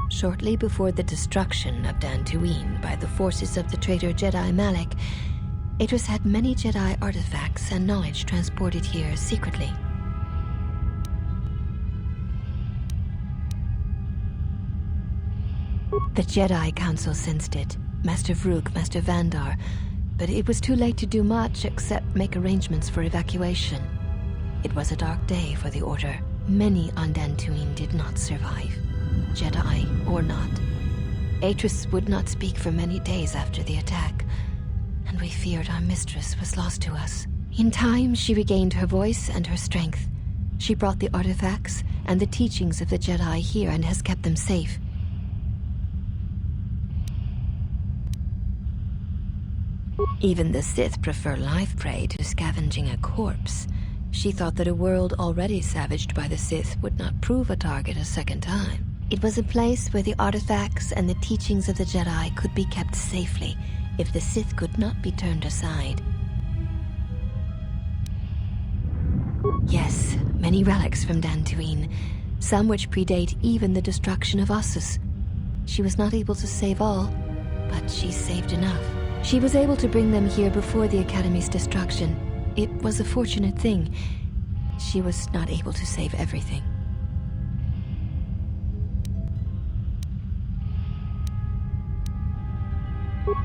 Shortly before the destruction of Dantooine by the forces of the traitor Jedi Malak, Atris had many Jedi artifacts and knowledge transported here secretly. The Jedi Council sensed it, Master Vrook, Master Vandar, but it was too late to do much except make arrangements for evacuation. It was a dark day for the Order. Many on Dantooine did not survive, Jedi or not. Atris would not speak for many days after the attack, and we feared our mistress was lost to us. In time, she regained her voice and her strength. She brought the artifacts and the teachings of the Jedi here and has kept them safe. Even the Sith prefer live prey to scavenging a corpse. She thought that a world already savaged by the Sith would not prove a target a second time. It was a place where the artifacts and the teachings of the Jedi could be kept safely if the Sith could not be turned aside. Yes, many relics from Dantooine, some which predate even the destruction of Ossus. She was not able to save all, but she saved enough. She was able to bring them here before the Academy's destruction. It was a fortunate thing. She was not able to save everything.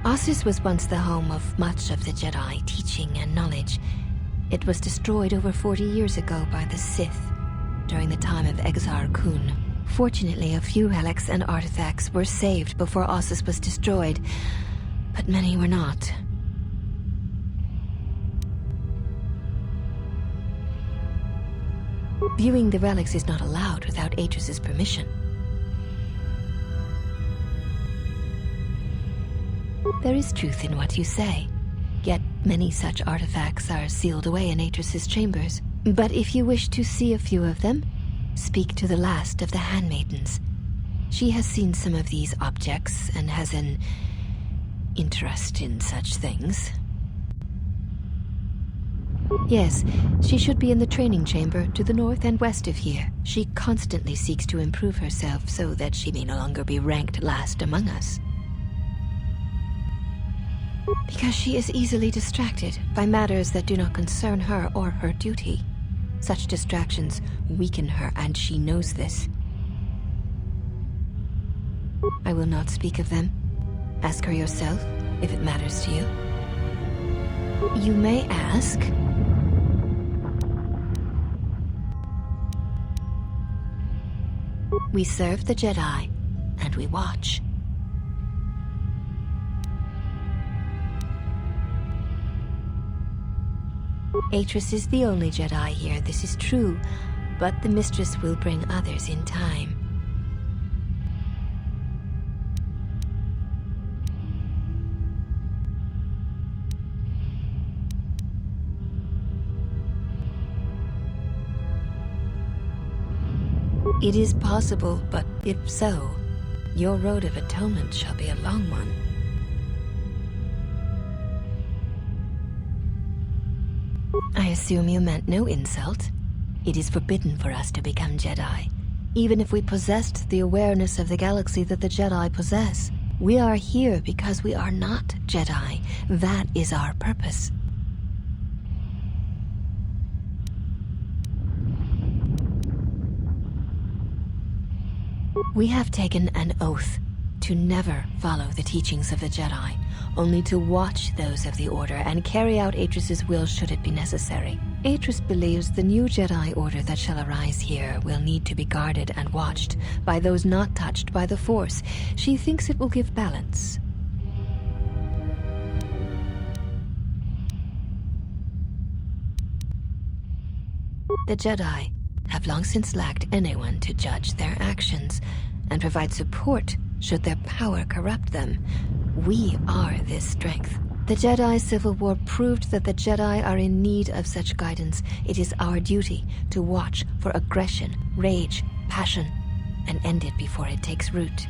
Ossus was once the home of much of the Jedi teaching and knowledge. It was destroyed over 40 years ago by the Sith, during the time of Exar Kun. Fortunately, a few relics and artifacts were saved before Ossus was destroyed, but many were not. Viewing the relics is not allowed without Atris's permission. There is truth in what you say, yet many such artifacts are sealed away in Atris's chambers. But if you wish to see a few of them, speak to the last of the handmaidens. She has seen some of these objects and has an interest in such things. Yes, she should be in the training chamber to the north and west of here. She constantly seeks to improve herself so that she may no longer be ranked last among us. Because she is easily distracted by matters that do not concern her or her duty. Such distractions weaken her, and she knows this. I will not speak of them. Ask her yourself, if it matters to you. You may ask... We serve the Jedi, and we watch. Atris is the only Jedi here, this is true, but the Mistress will bring others in time. It is possible, but if so, your road of atonement shall be a long one. I assume you meant no insult. It is forbidden for us to become Jedi, even if we possessed the awareness of the galaxy that the Jedi possess. We are here because we are not Jedi. That is our purpose. We have taken an oath to never follow the teachings of the Jedi, only to watch those of the Order and carry out Atris's will should it be necessary. Atris believes the new Jedi Order that shall arise here will need to be guarded and watched by those not touched by the Force. She thinks it will give balance. The Jedi have long since lacked anyone to judge their actions and provide support should their power corrupt them. We are this strength. The Jedi Civil War proved that the Jedi are in need of such guidance. It is our duty to watch for aggression, rage, passion, and end it before it takes root.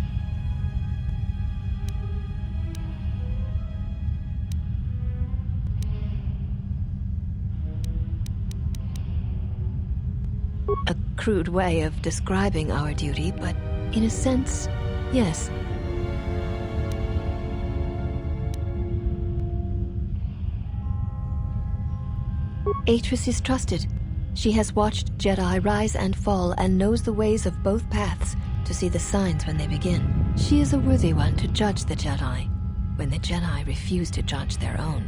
A crude way of describing our duty, but in a sense, yes. Atris is trusted. She has watched Jedi rise and fall and knows the ways of both paths to see the signs when they begin. She is a worthy one to judge the Jedi when the Jedi refuse to judge their own.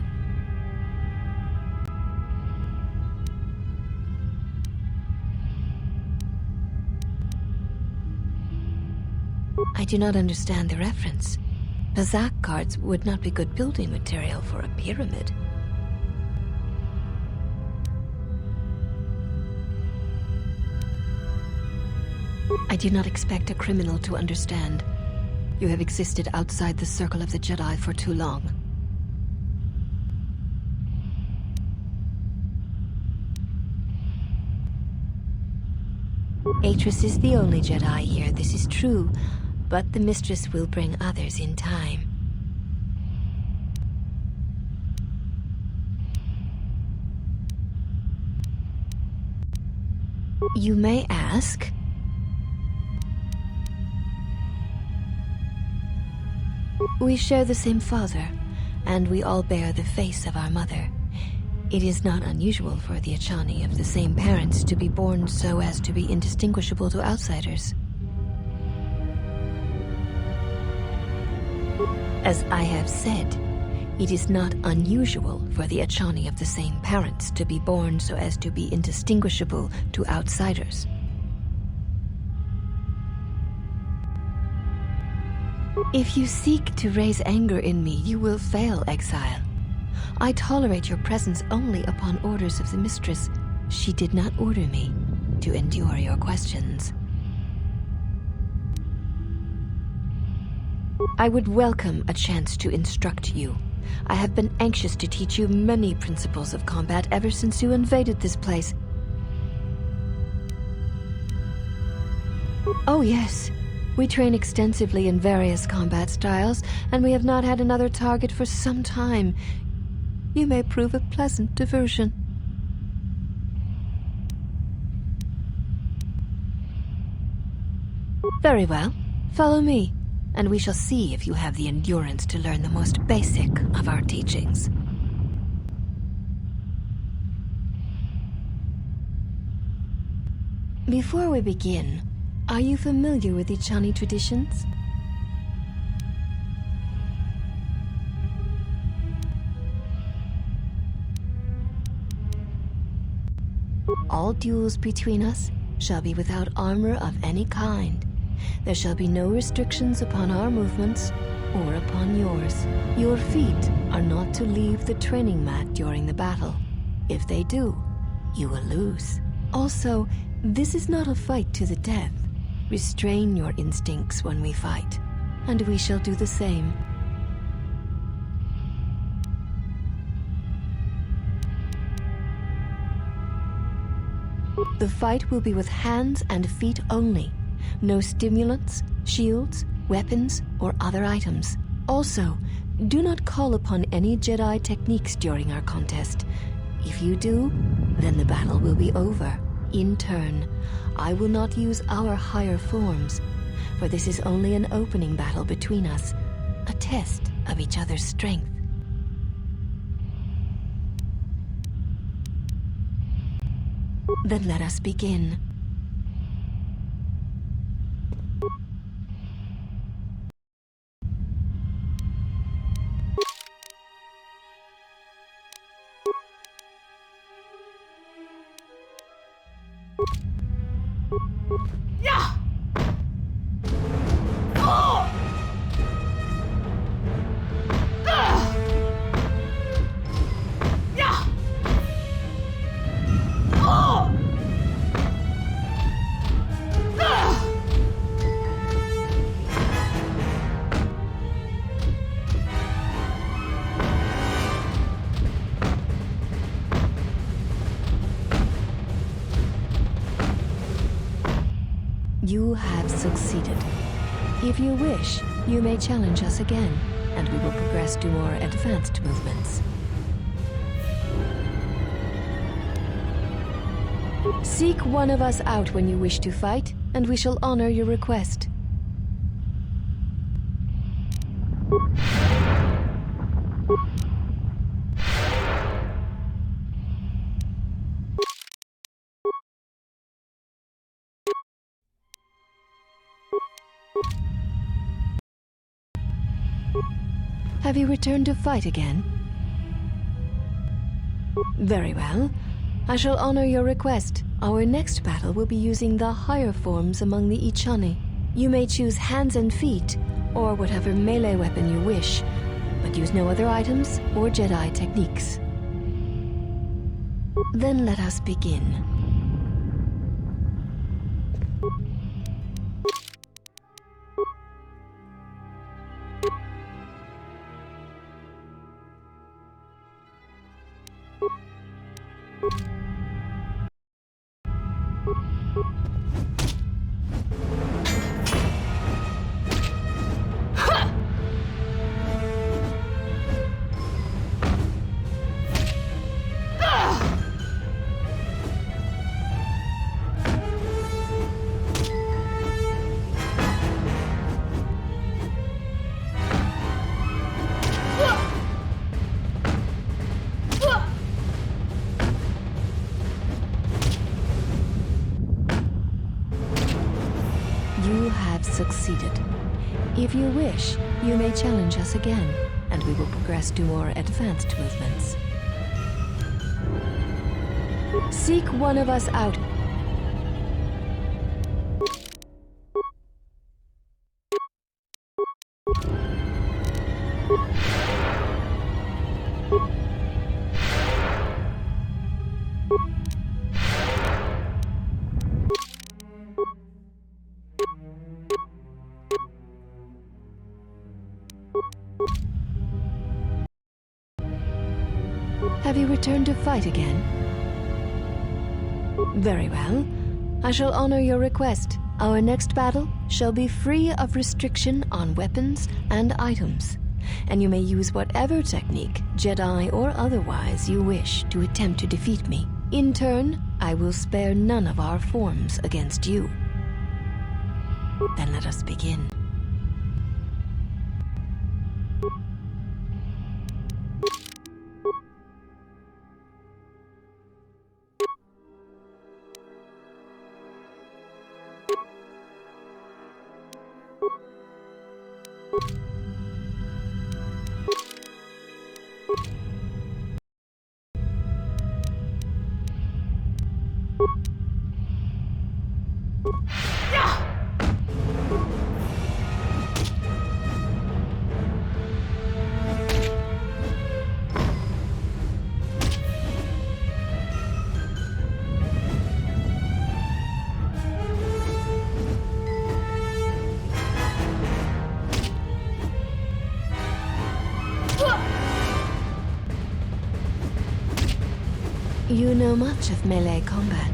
I do not understand the reference. Bazak cards would not be good building material for a pyramid. I do not expect a criminal to understand. You have existed outside the circle of the Jedi for too long. Atris is the only Jedi here, this is true, but the Mistress will bring others in time. You may ask... We share the same father, and we all bear the face of our mother. It is not unusual for the Achani of the same parents to be born so as to be indistinguishable to outsiders. As I have said, it is not unusual for the Achani of the same parents to be born so as to be indistinguishable to outsiders. If you seek to raise anger in me, you will fail, Exile. I tolerate your presence only upon orders of the Mistress. She did not order me to endure your questions. I would welcome a chance to instruct you. I have been anxious to teach you many principles of combat ever since you invaded this place. Oh yes, we train extensively in various combat styles, and we have not had another target for some time. You may prove a pleasant diversion. Very well. Follow me, and we shall see if you have the endurance to learn the most basic of our teachings. Before we begin, are you familiar with Ichani traditions? All duels between us shall be without armor of any kind. There shall be no restrictions upon our movements or upon yours. Your feet are not to leave the training mat during the battle. If they do, you will lose. Also, this is not a fight to the death. Restrain your instincts when we fight, and we shall do the same. The fight will be with hands and feet only. No stimulants, shields, weapons, or other items. Also, do not call upon any Jedi techniques during our contest. If you do, then the battle will be over. In turn, I will not use our higher forms, for this is only an opening battle between us, a test of each other's strength. Then let us begin. You have succeeded. If you wish, you may challenge us again, and we will progress to more advanced movements. Seek one of us out when you wish to fight, and we shall honor your request. Have you returned to fight again? Very well. I shall honor your request. Our next battle will be using the higher forms among the Ichani. You may choose hands and feet, or whatever melee weapon you wish, but use no other items or Jedi techniques. Then let us begin. You have succeeded. If you wish, you may challenge us again, and we will progress to more advanced movements. Seek one of us out. Have you returned to fight again? Very well. I shall honor your request. Our next battle shall be free of restriction on weapons and items, and you may use whatever technique, Jedi or otherwise, you wish to attempt to defeat me. In turn, I will spare none of our forms against you. Then let us begin. You know much of melee combat.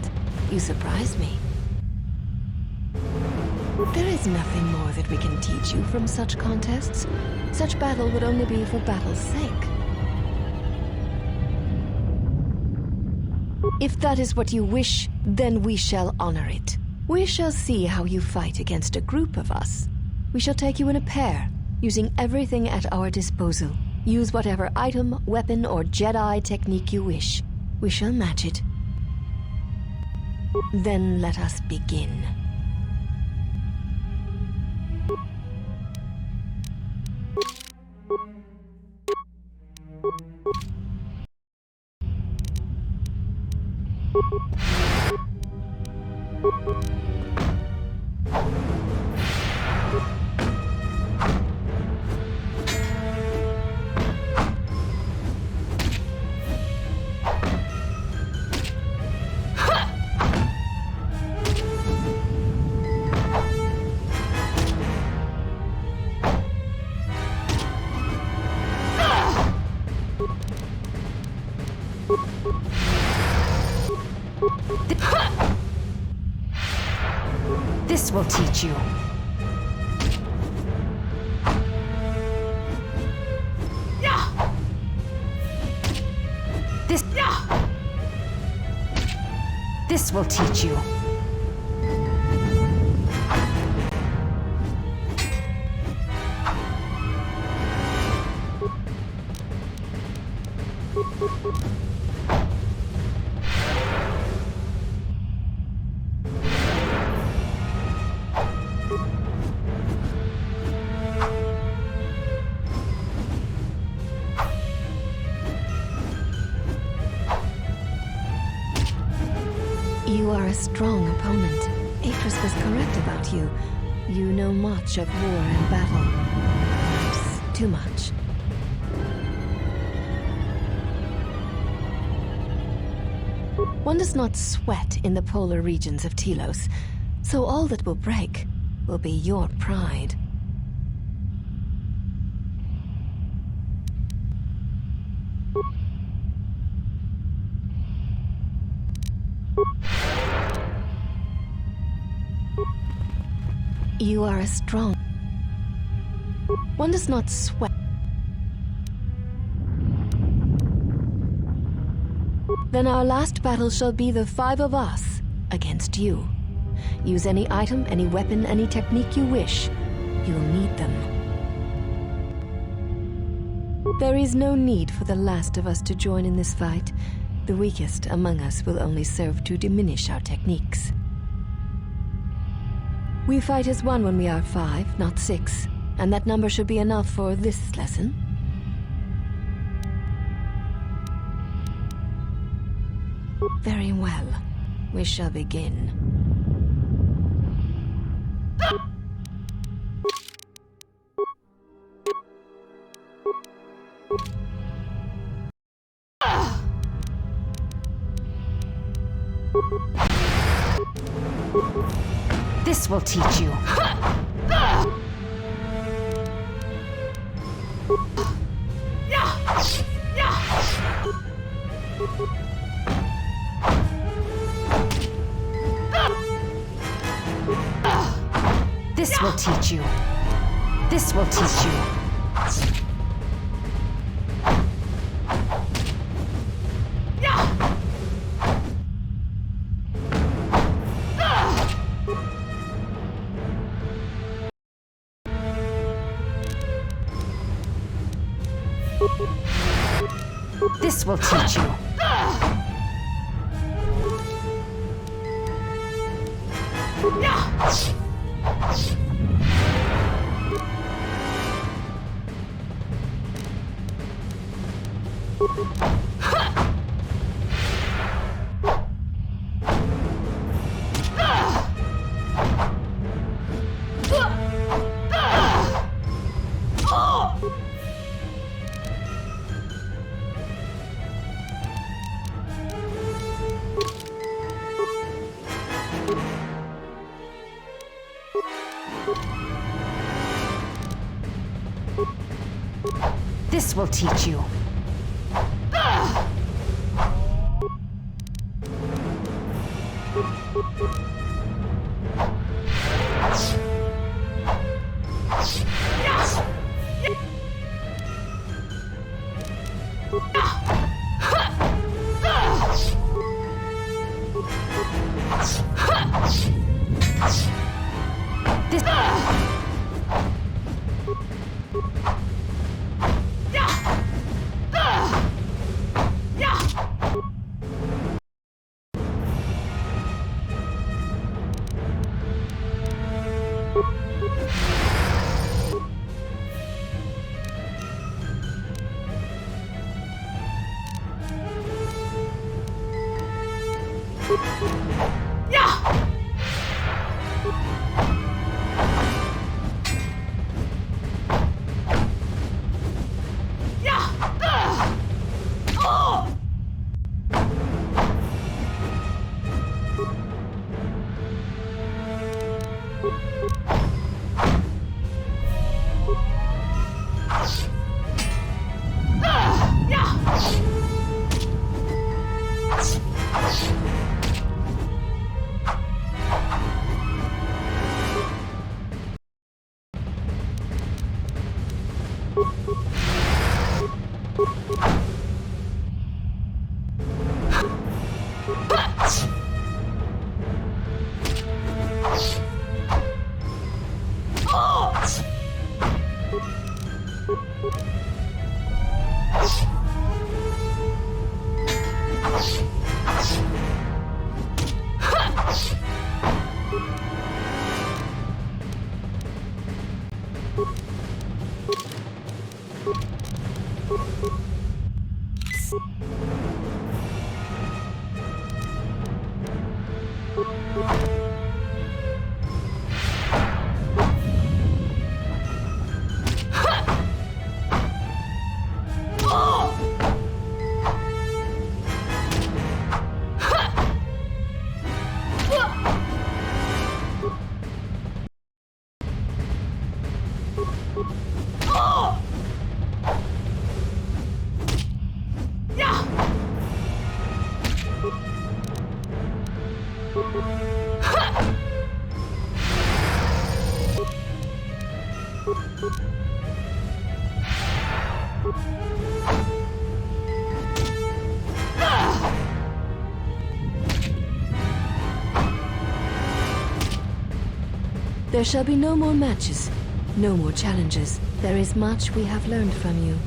You surprise me. There is nothing more that we can teach you from such contests. Such battle would only be for battle's sake. If that is what you wish, then we shall honor it. We shall see how you fight against a group of us. We shall take you in a pair, using everything at our disposal. Use whatever item, weapon, or Jedi technique you wish. We shall match it. Then let us begin. This will teach you. This will teach you. You are a strong opponent. Atris was correct about you. You know much of war and battle. Perhaps too much. One does not sweat in the polar regions of Telos, so all that will break will be your pride. You are a strong... One does not sweat. Then our last battle shall be the 5 of us against you. Use any item, any weapon, any technique you wish. You'll need them. There is no need for the last of us to join in this fight. The weakest among us will only serve to diminish our techniques. We fight as one when we are 5, not 6, and that number should be enough for this lesson. Very well. We shall begin. This will teach you. This will teach you. This will teach you. will teach you. This will teach you. There shall be no more matches, no more challenges. There is much we have learned from you.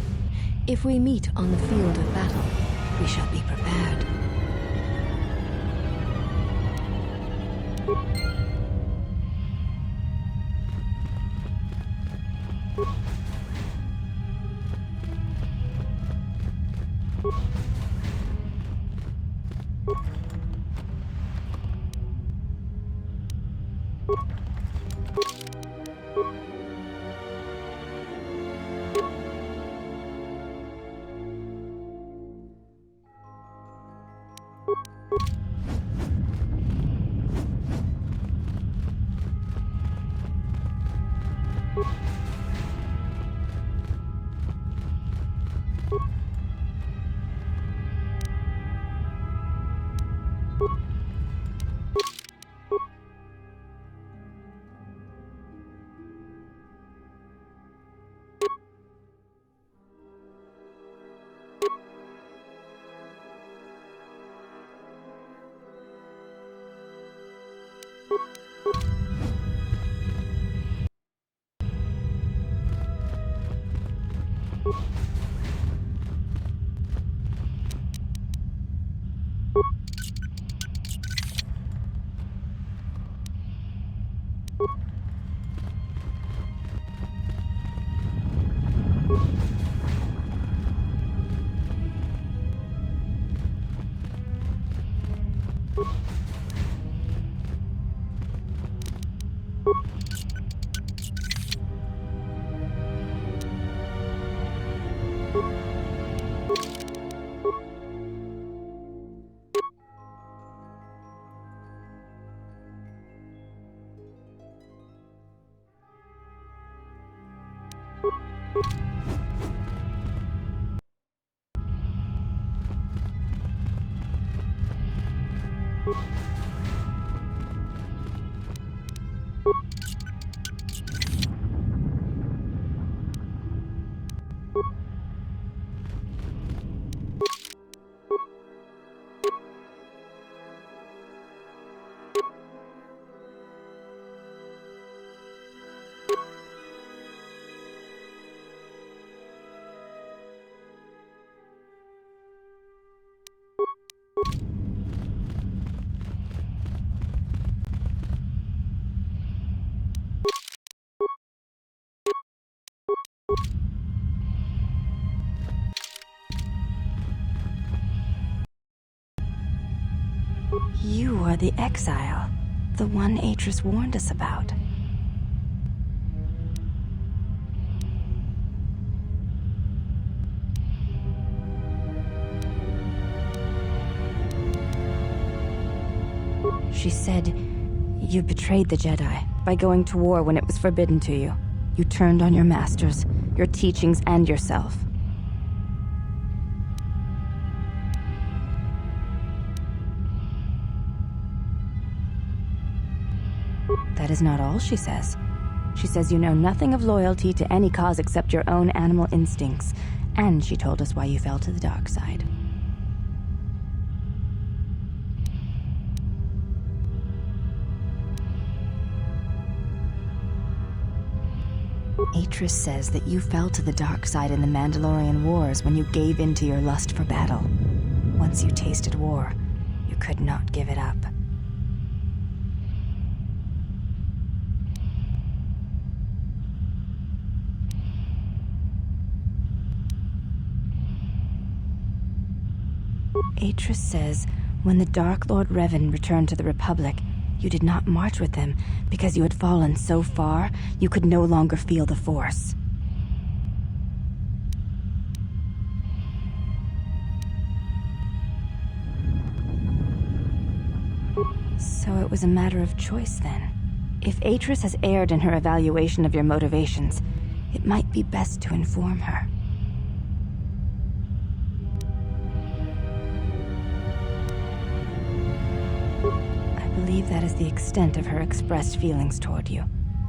If we meet on the field of battle, we shall be prepared. You are the exile, the one Atris warned us about. She said you betrayed the Jedi by going to war when it was forbidden to you. You turned on your masters, your teachings, and yourself. That is not all she says. She says you know nothing of loyalty to any cause except your own animal instincts, and she told us why you fell to the dark side. Atris says that you fell to the dark side in the Mandalorian Wars when you gave in to your lust for battle. Once you tasted war, you could not give it up. Atris says when the Dark Lord Revan returned to the Republic, you did not march with him because you had fallen so far you could no longer feel the Force. So it was a matter of choice then. If Atris has erred in her evaluation of your motivations, it might be best to inform her. I believe that is the extent of her expressed feelings toward you.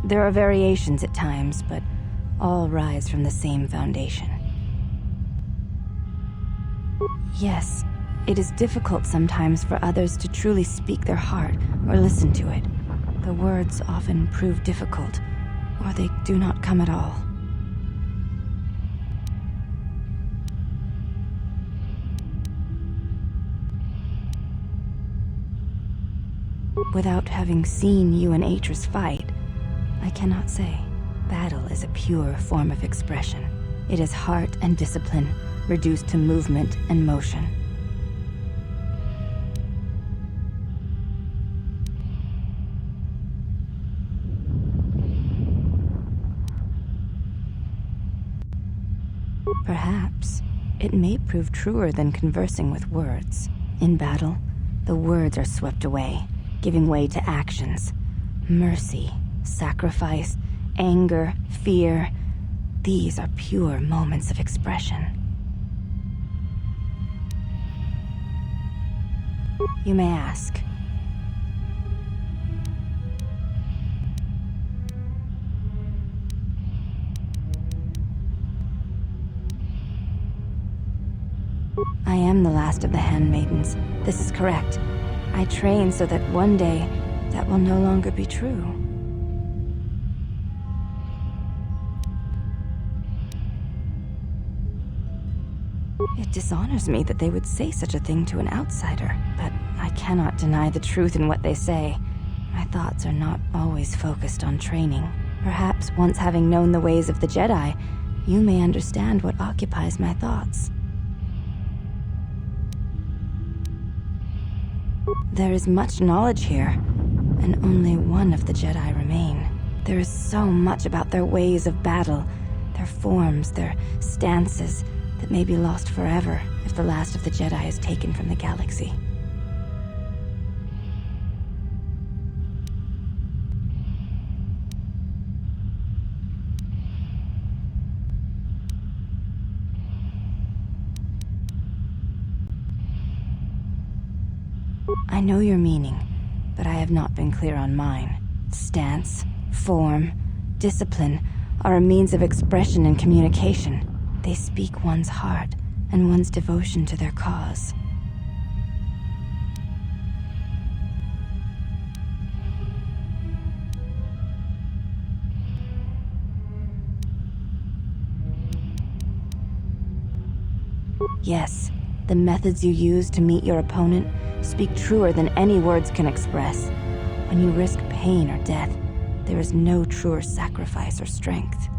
There are variations at times, but all rise from the same foundation. Yes, it is difficult sometimes for others to truly speak their heart or listen to it. The words often prove difficult, or they do not come at all. Without having seen you and Atris fight, I cannot say. Battle is a pure form of expression. It is heart and discipline, reduced to movement and motion. Perhaps it may prove truer than conversing with words. In battle, the words are swept away, giving way to actions. Mercy, sacrifice, anger, fear. These are pure moments of expression. You may ask. I am the last of the handmaidens. This is correct. I train so that one day, that will no longer be true. It dishonors me that they would say such a thing to an outsider, but I cannot deny the truth in what they say. My thoughts are not always focused on training. Perhaps once having known the ways of the Jedi, you may understand what occupies my thoughts. There is much knowledge here, and only one of the Jedi remain. There is so much about their ways of battle, their forms, their stances, that may be lost forever if the last of the Jedi is taken from the galaxy. I know your meaning, but I have not been clear on mine. Stance, form, discipline are a means of expression and communication. They speak one's heart and one's devotion to their cause. Yes, the methods you use to meet your opponent speak truer than any words can express. When you risk pain or death, there is no truer sacrifice or strength.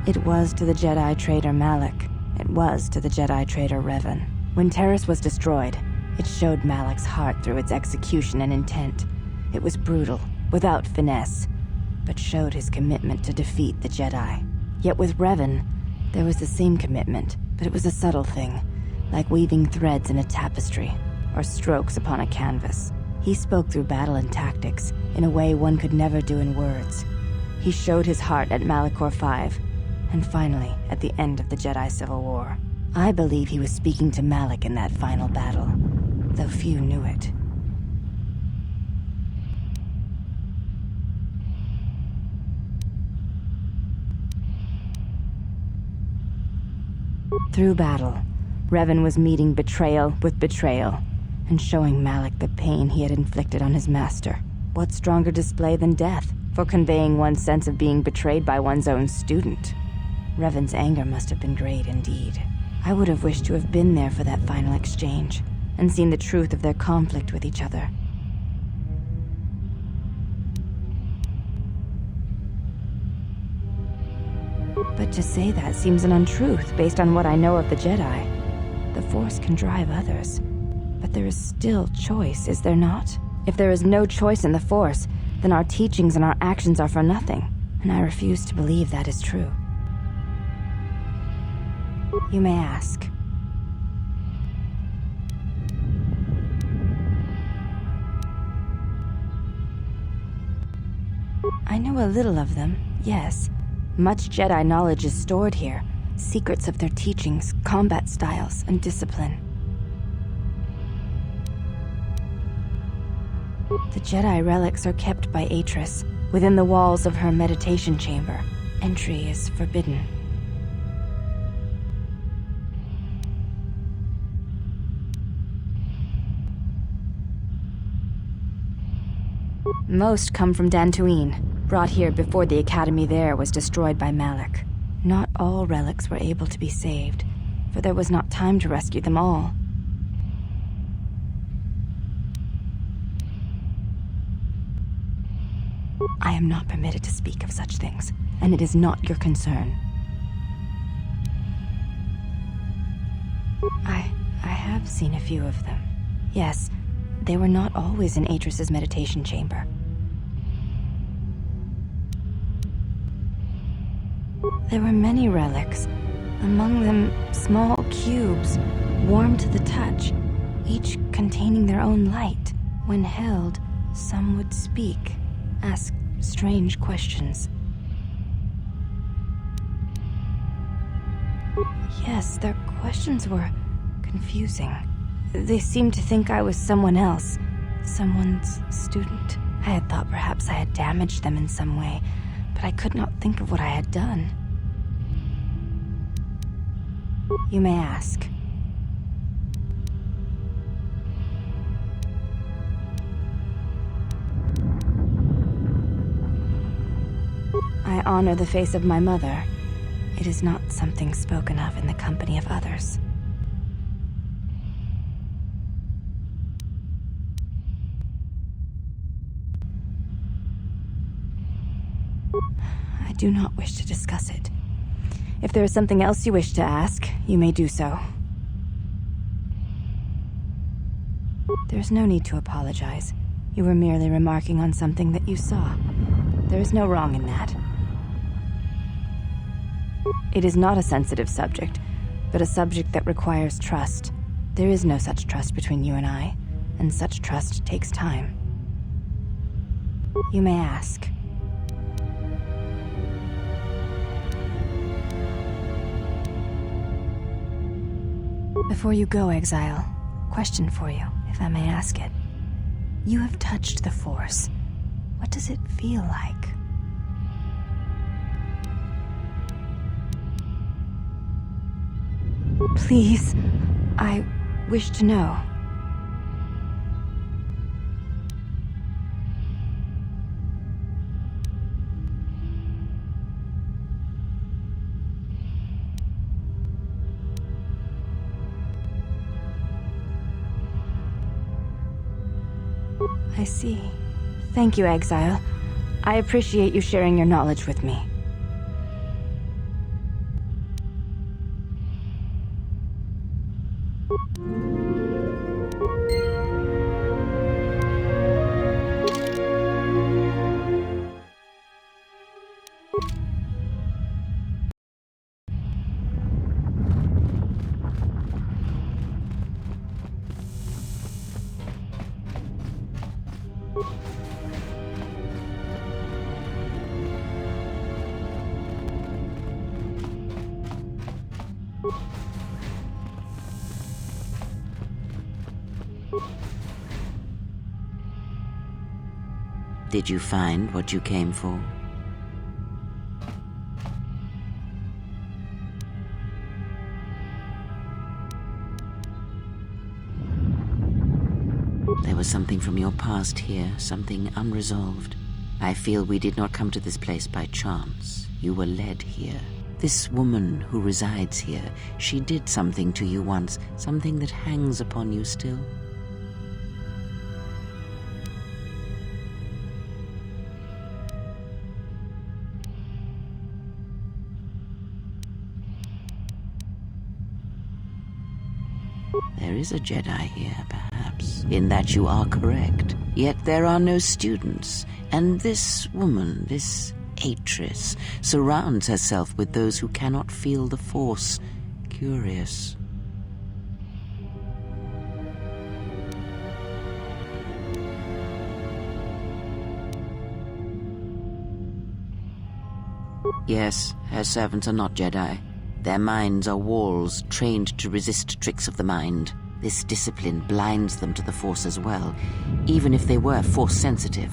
It was to the Jedi traitor Malak. It was to the Jedi traitor Revan. When Terrace was destroyed, it showed Malak's heart through its execution and intent. It was brutal, without finesse, but showed his commitment to defeat the Jedi. Yet with Revan, there was the same commitment, but it was a subtle thing, like weaving threads in a tapestry, or strokes upon a canvas. He spoke through battle and tactics, in a way one could never do in words. He showed his heart at Malachor V, and finally, at the end of the Jedi Civil War. I believe he was speaking to Malak in that final battle, though few knew it. Through battle, Revan was meeting betrayal with betrayal, and showing Malak the pain he had inflicted on his master. What stronger display than death for conveying one's sense of being betrayed by one's own student? Revan's anger must have been great indeed. I would have wished to have been there for that final exchange, and seen the truth of their conflict with each other. But to say that seems an untruth based on what I know of the Jedi. The Force can drive others, but there is still choice, is there not? If there is no choice in the Force, then our teachings and our actions are for nothing, and I refuse to believe that is true. You may ask. I know a little of them, yes. Much Jedi knowledge is stored here. Secrets of their teachings, combat styles, and discipline. The Jedi relics are kept by Atris, within the walls of her meditation chamber. Entry is forbidden. Most come from Dantooine, brought here before the academy there was destroyed by Malak. Not all relics were able to be saved, for there was not time to rescue them all. I am not permitted to speak of such things, and it is not your concern. I have seen a few of them. Yes, they were not always in Atris's meditation chamber. There were many relics, among them small cubes, warm to the touch, each containing their own light. When held, some would speak, ask strange questions. Yes, their questions were confusing. They seemed to think I was someone else, someone's student. I had thought perhaps I had damaged them in some way, but I could not think of what I had done. You may ask. I honor the face of my mother. It is not something spoken of in the company of others. I do not wish to discuss it. If there is something else you wish to ask, you may do so. There's no need to apologize. You were merely remarking on something that you saw. There is no wrong in that. It is not a sensitive subject, but a subject that requires trust. There is no such trust between you and I, and such trust takes time. You may ask. Before you go, Exile, question for you, if I may ask it. You have touched the Force. What does it feel like? Please, I wish to know. I see. Thank you, Exile. I appreciate you sharing your knowledge with me. Did you find what you came for? There was something from your past here, something unresolved. I feel we did not come to this place by chance. You were led here. This woman who resides here, she did something to you once, something that hangs upon you still. There is a Jedi here, perhaps, in that you are correct. Yet there are no students, and this woman, this Atris, surrounds herself with those who cannot feel the Force. Curious. Yes, her servants are not Jedi. Their minds are walls trained to resist tricks of the mind. This discipline blinds them to the Force as well, even if they were Force-sensitive.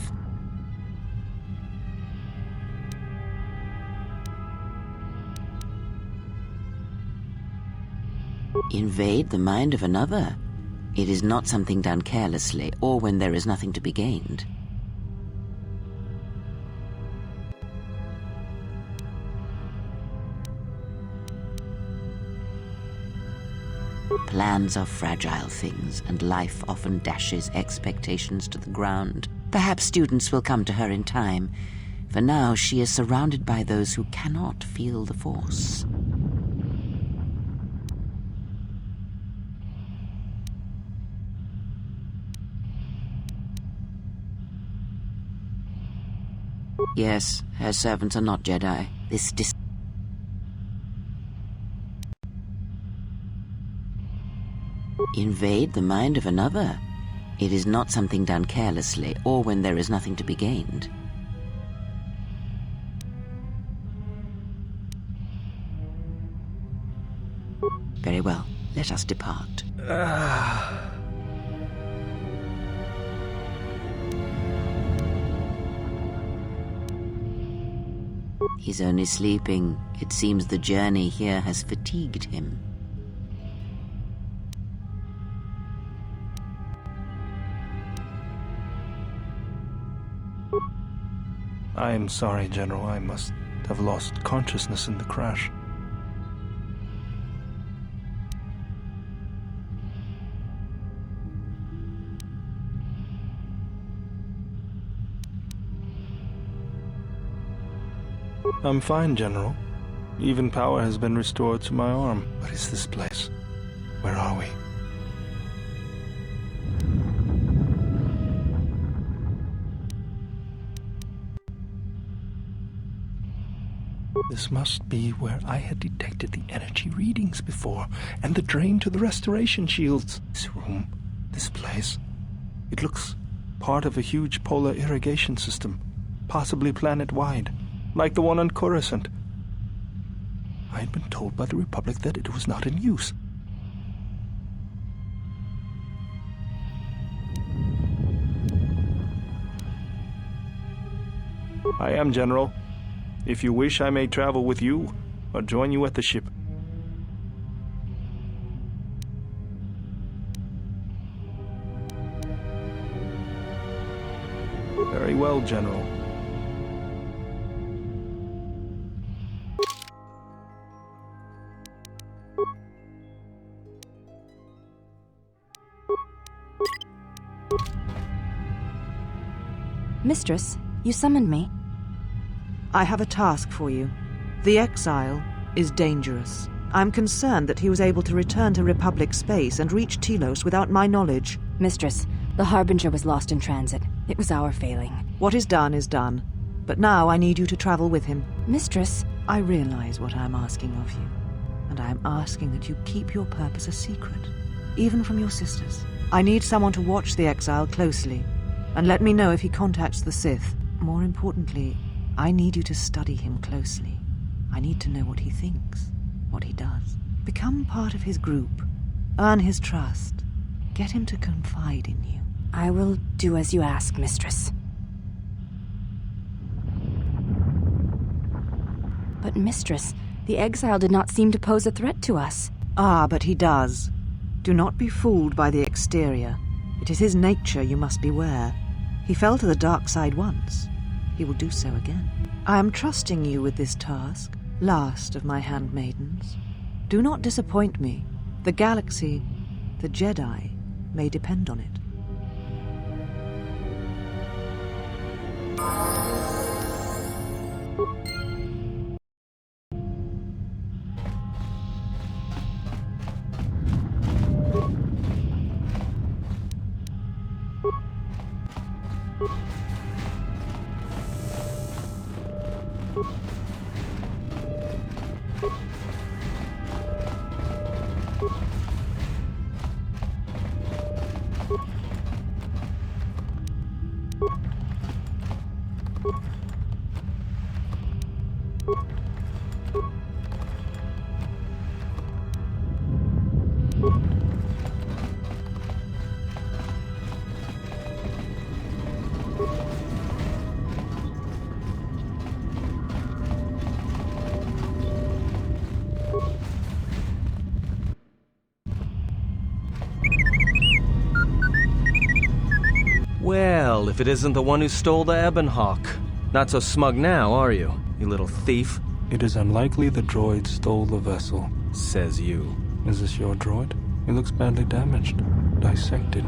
Invade the mind of another? It is not something done carelessly, or when there is nothing to be gained. Plans are fragile things, and life often dashes expectations to the ground. Perhaps students will come to her in time. For now, she is surrounded by those who cannot feel the Force. Yes, her servants are not Jedi. Invade the mind of another? It is not something done carelessly, or when there is nothing to be gained. Very well, let us depart. He's only sleeping. It seems the journey here has fatigued him. I am sorry, General. I must have lost consciousness in the crash. I'm fine, General. Even power has been restored to my arm. What is this place? Where are we? This must be where I had detected the energy readings before, and the drain to the restoration shields. This room, this place, it looks part of a huge polar irrigation system, possibly planet-wide, like the one on Coruscant. I had been told by the Republic that it was not in use. I am, General. If you wish, I may travel with you, or join you at the ship. Very well, General. Mistress, you summoned me. I have a task for you. The Exile is dangerous. I'm concerned that he was able to return to Republic space and reach Telos without my knowledge. Mistress, the Harbinger was lost in transit. It was our failing. What is done is done. But now I need you to travel with him. Mistress, I realize what I'm asking of you. And I am asking that you keep your purpose a secret, even from your sisters. I need someone to watch the Exile closely, and let me know if he contacts the Sith. More importantly, I need you to study him closely. I need to know what he thinks, what he does. Become part of his group. Earn his trust. Get him to confide in you. I will do as you ask, Mistress. But, Mistress, the Exile did not seem to pose a threat to us. Ah, but he does. Do not be fooled by the exterior. It is his nature you must beware. He fell to the dark side once. He will do so again. I am trusting you with this task, last of my handmaidens. Do not disappoint me. The galaxy, the Jedi, may depend on it. Well, if it isn't the one who stole the Ebonhawk. Not so smug now, are you, you little thief? It is unlikely the droid stole the vessel. Says you. Is this your droid? He looks badly damaged. Dissected.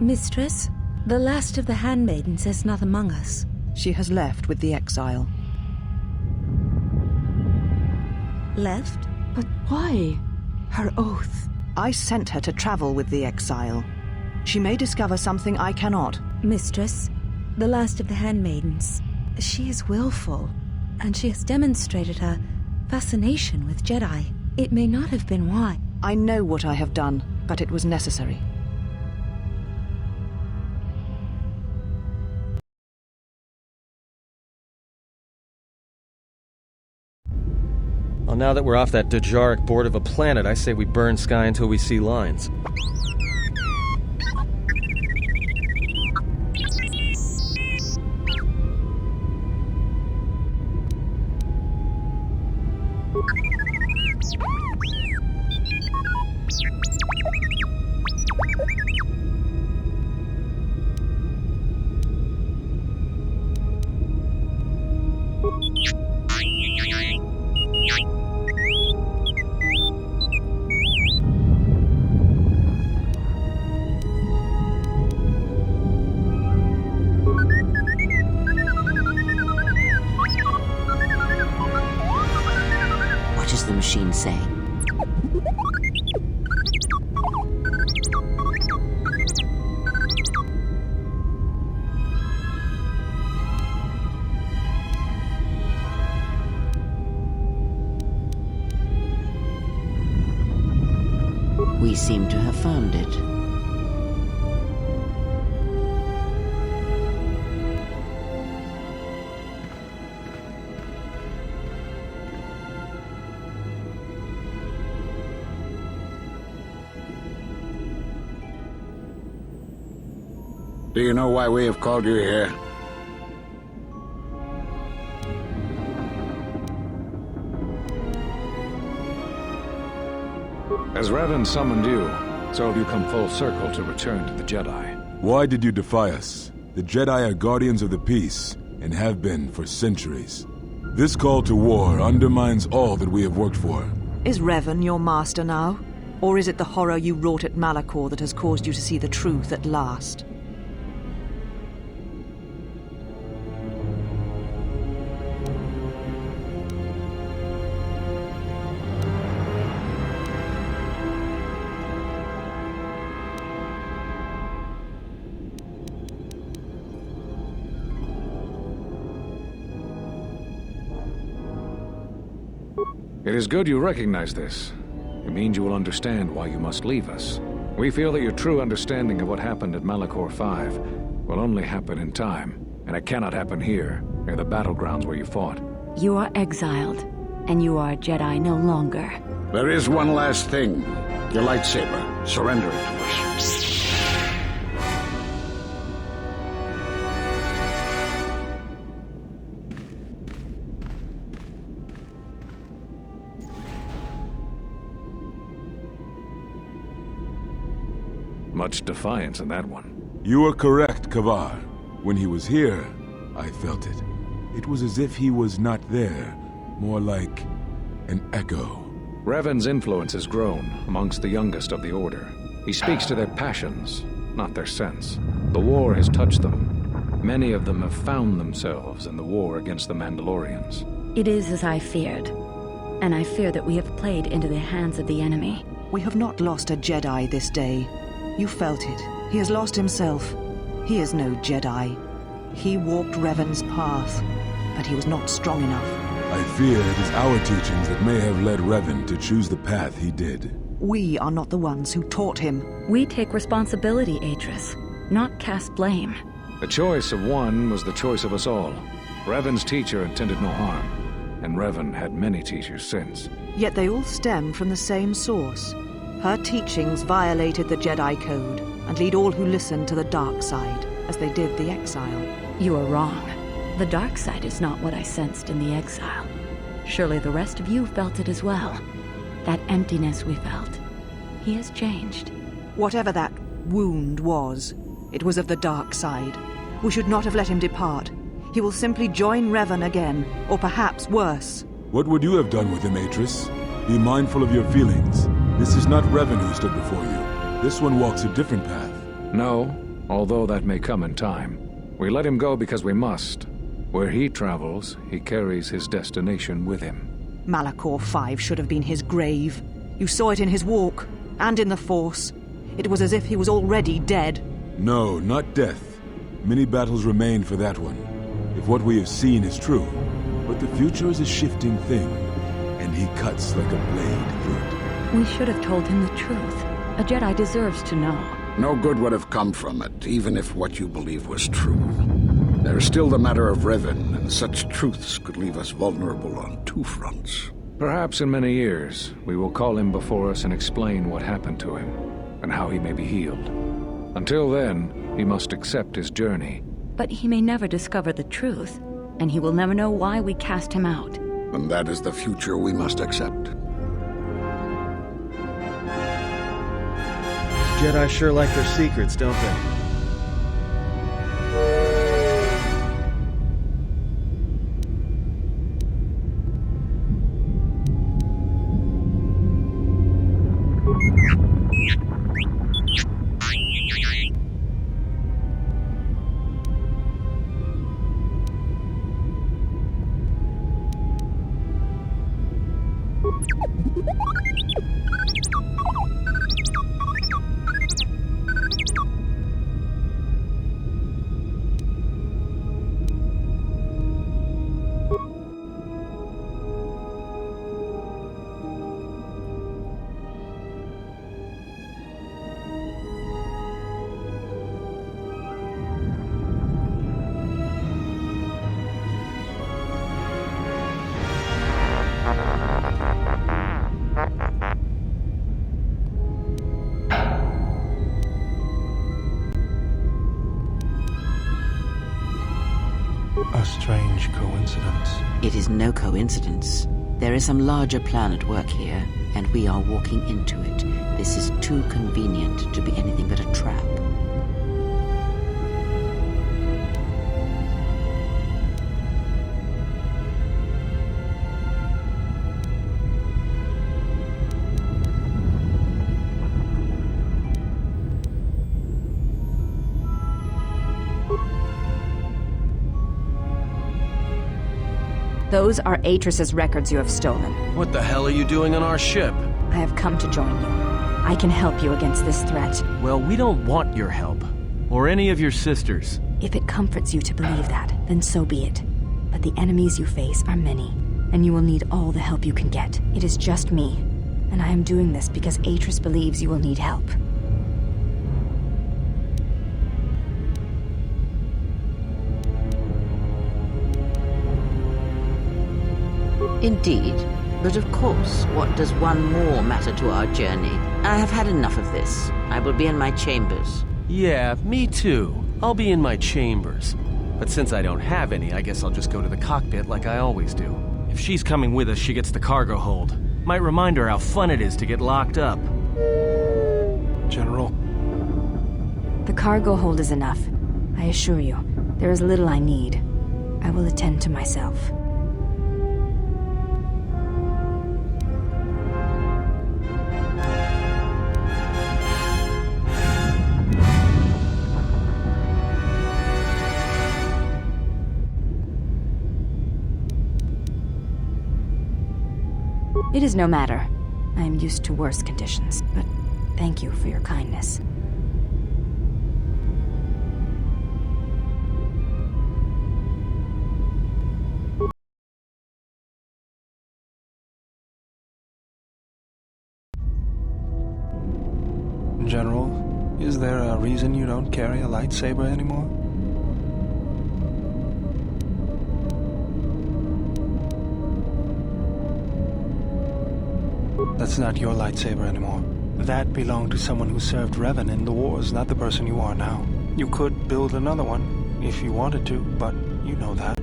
Mistress, the last of the handmaidens is not among us. She has left with the exile. Left? But why? Her oath. I sent her to travel with the exile. She may discover something I cannot. Mistress, the last of the handmaidens. She is willful, and she has demonstrated her fascination with Jedi. It may not have been why. I know what I have done, but it was necessary. Well, now that we're off that Dejaric board of a planet, I say we burn sky until we see lines. What is the machine saying? We seem to have found it. Do you know why we have called you here? As Revan summoned you, so have you come full circle to return to the Jedi. Why did you defy us? The Jedi are guardians of the peace, and have been for centuries. This call to war undermines all that we have worked for. Is Revan your master now? Or is it the horror you wrought at Malachor that has caused you to see the truth at last? It is good you recognize this. It means you will understand why you must leave us. We feel that your true understanding of what happened at Malachor 5 will only happen in time, and it cannot happen here, near the battlegrounds where you fought. You are exiled, and you are a Jedi no longer. There is one last thing. Your lightsaber. Surrender it to us. Much defiance in that one. You are correct, Kavar. When he was here, I felt it. It was as if he was not there, more like an echo. Revan's influence has grown amongst the youngest of the Order. He speaks to their passions, not their sense. The war has touched them. Many of them have found themselves in the war against the Mandalorians. It is as I feared, and I fear that we have played into the hands of the enemy. We have not lost a Jedi this day. You felt it. He has lost himself. He is no Jedi. He walked Revan's path, but he was not strong enough. I fear it is our teachings that may have led Revan to choose the path he did. We are not the ones who taught him. We take responsibility, Atris, not cast blame. The choice of one was the choice of us all. Revan's teacher intended no harm, and Revan had many teachers since. Yet they all stem from the same source. Her teachings violated the Jedi Code and lead all who listen to the dark side, as they did the exile. You are wrong. The dark side is not what I sensed in the exile. Surely the rest of you felt it as well. That emptiness we felt. He has changed. Whatever that wound was, it was of the dark side. We should not have let him depart. He will simply join Revan again, or perhaps worse. What would you have done with him, Atris? Be mindful of your feelings. This is not Revan who stood before you. This one walks a different path. No, although that may come in time. We let him go because we must. Where he travels, he carries his destination with him. Malachor 5 should have been his grave. You saw it in his walk, and in the Force. It was as if he was already dead. No, not death. Many battles remain for that one, if what we have seen is true. But the future is a shifting thing, and he cuts like a blade through it. We should have told him the truth. A Jedi deserves to know. No good would have come from it, even if what you believe was true. There is still the matter of Revan, and such truths could leave us vulnerable on two fronts. Perhaps in many years, we will call him before us and explain what happened to him, and how he may be healed. Until then, he must accept his journey. But he may never discover the truth, and he will never know why we cast him out. And that is the future we must accept. Jedi sure like their secrets, don't they? A strange coincidence. It is no coincidence. There is some larger plan at work here, and we are walking into it. This is too convenient to be anything but a trap. Those are Atris's records you have stolen. What the hell are you doing on our ship? I have come to join you. I can help you against this threat. Well, we don't want your help. Or any of your sisters. If it comforts you to believe that, then so be it. But the enemies you face are many, and you will need all the help you can get. It is just me, and I am doing this because Atris believes you will need help. Indeed. But of course, what does one more matter to our journey? I have had enough of this. I will be in my chambers. Yeah, me too. I'll be in my chambers. But since I don't have any, I guess I'll just go to the cockpit like I always do. If she's coming with us, she gets the cargo hold. Might remind her how fun it is to get locked up. General, cargo hold is enough. I assure you, there is little I need. I will attend to myself. It is no matter. I am used to worse conditions, but thank you for your kindness. General, is there a reason you don't carry a lightsaber anymore? That's not your lightsaber anymore. That belonged to someone who served Revan in the wars, not the person you are now. You could build another one, if you wanted to, but you know that.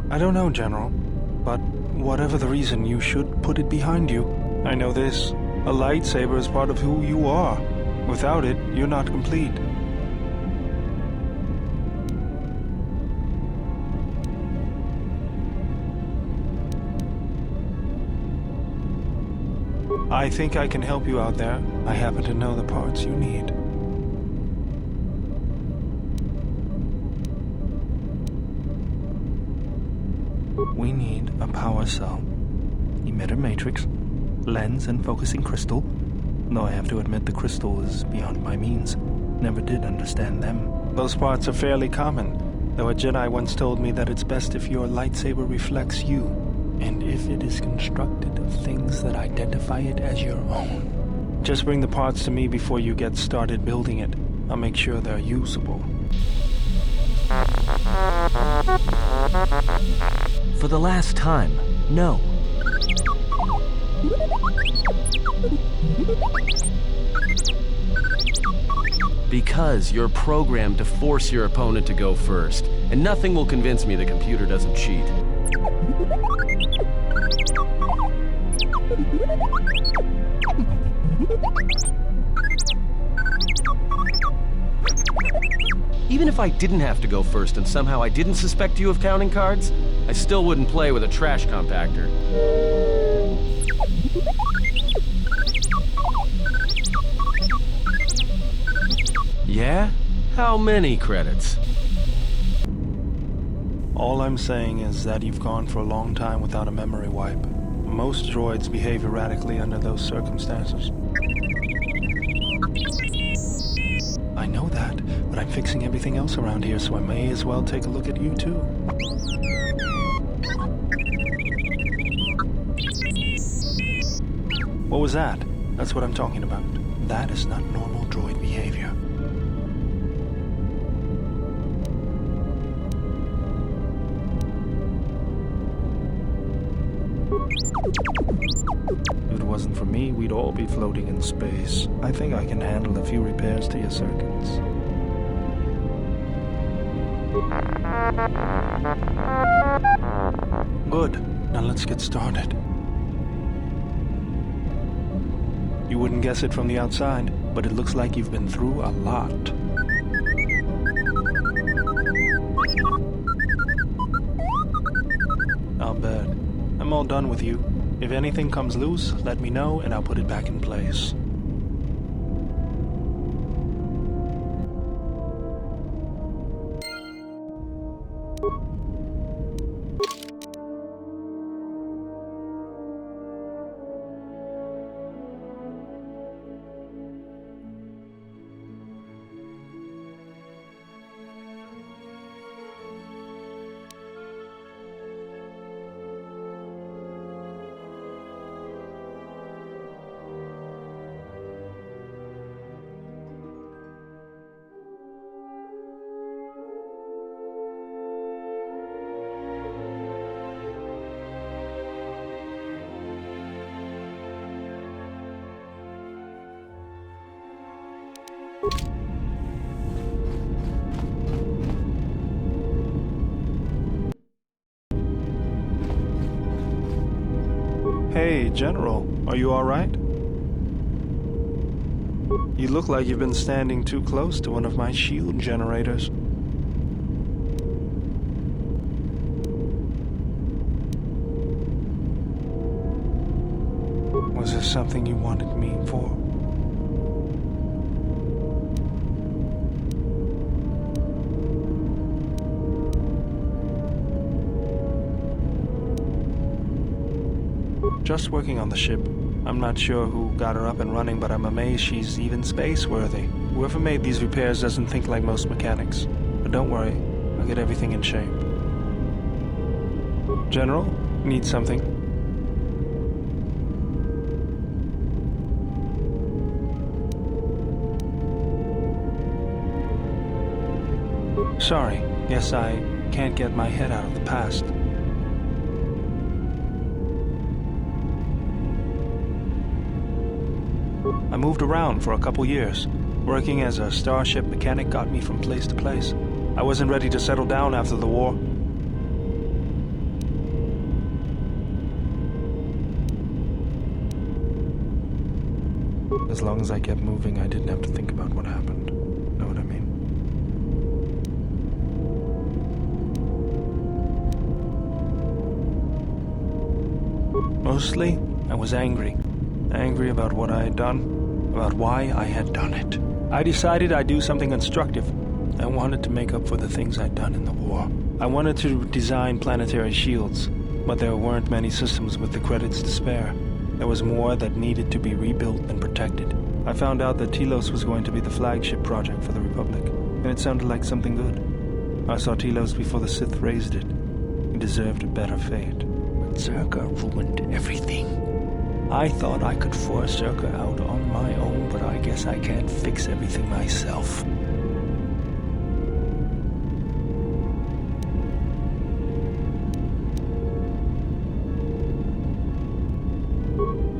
I don't know, General, but whatever the reason, you should put it behind you. I know this. A lightsaber is part of who you are. Without it, you're not complete. I think I can help you out there. I happen to know the parts you need. We need a power cell, emitter matrix, lens and focusing crystal. Though I have to admit the crystal is beyond my means. Never did understand them. Those parts are fairly common, though a Jedi once told me that it's best if your lightsaber reflects you, and if it is constructed of things that identify it as your own. Just bring the parts to me before you get started building it. I'll make sure they're usable. For the last time, no. Because you're programmed to force your opponent to go first, and nothing will convince me the computer doesn't cheat. Even if I didn't have to go first and somehow I didn't suspect you of counting cards, I still wouldn't play with a trash compactor. Yeah? How many credits? All I'm saying is that you've gone for a long time without a memory wipe. Most droids behave erratically under those circumstances. I know that, but I'm fixing everything else around here, so I may as well take a look at you too. What was that? That's what I'm talking about. That is not normal droid behavior. If it wasn't for me, we'd all be floating in space. I think I can handle a few repairs to your circuits. Good. Now let's get started. You wouldn't guess it from the outside, but it looks like you've been through a lot. I'll bet. I'm all done with you. If anything comes loose, let me know and I'll put it back in place. Hey, General, are you all right? You look like you've been standing too close to one of my shield generators. Was there something you wanted me for? Just working on the ship. I'm not sure who got her up and running, but I'm amazed she's even space-worthy. Whoever made these repairs doesn't think like most mechanics. But don't worry, I'll get everything in shape. General, need something? Sorry, guess I can't get my head out of the past. I moved around for a couple years. Working as a starship mechanic got me from place to place. I wasn't ready to settle down after the war. As long as I kept moving, I didn't have to think about what happened. Know what I mean? Mostly, I was angry. Angry about what I had done. About why I had done it. I decided I'd do something constructive. I wanted to make up for the things I'd done in the war. I wanted to design planetary shields, but there weren't many systems with the credits to spare. There was more that needed to be rebuilt and protected. I found out that Telos was going to be the flagship project for the Republic, and it sounded like something good. I saw Telos before the Sith raised it. He deserved a better fate. But Zerka ruined everything. I thought I could force Zerka out on my own, but I guess I can't fix everything myself.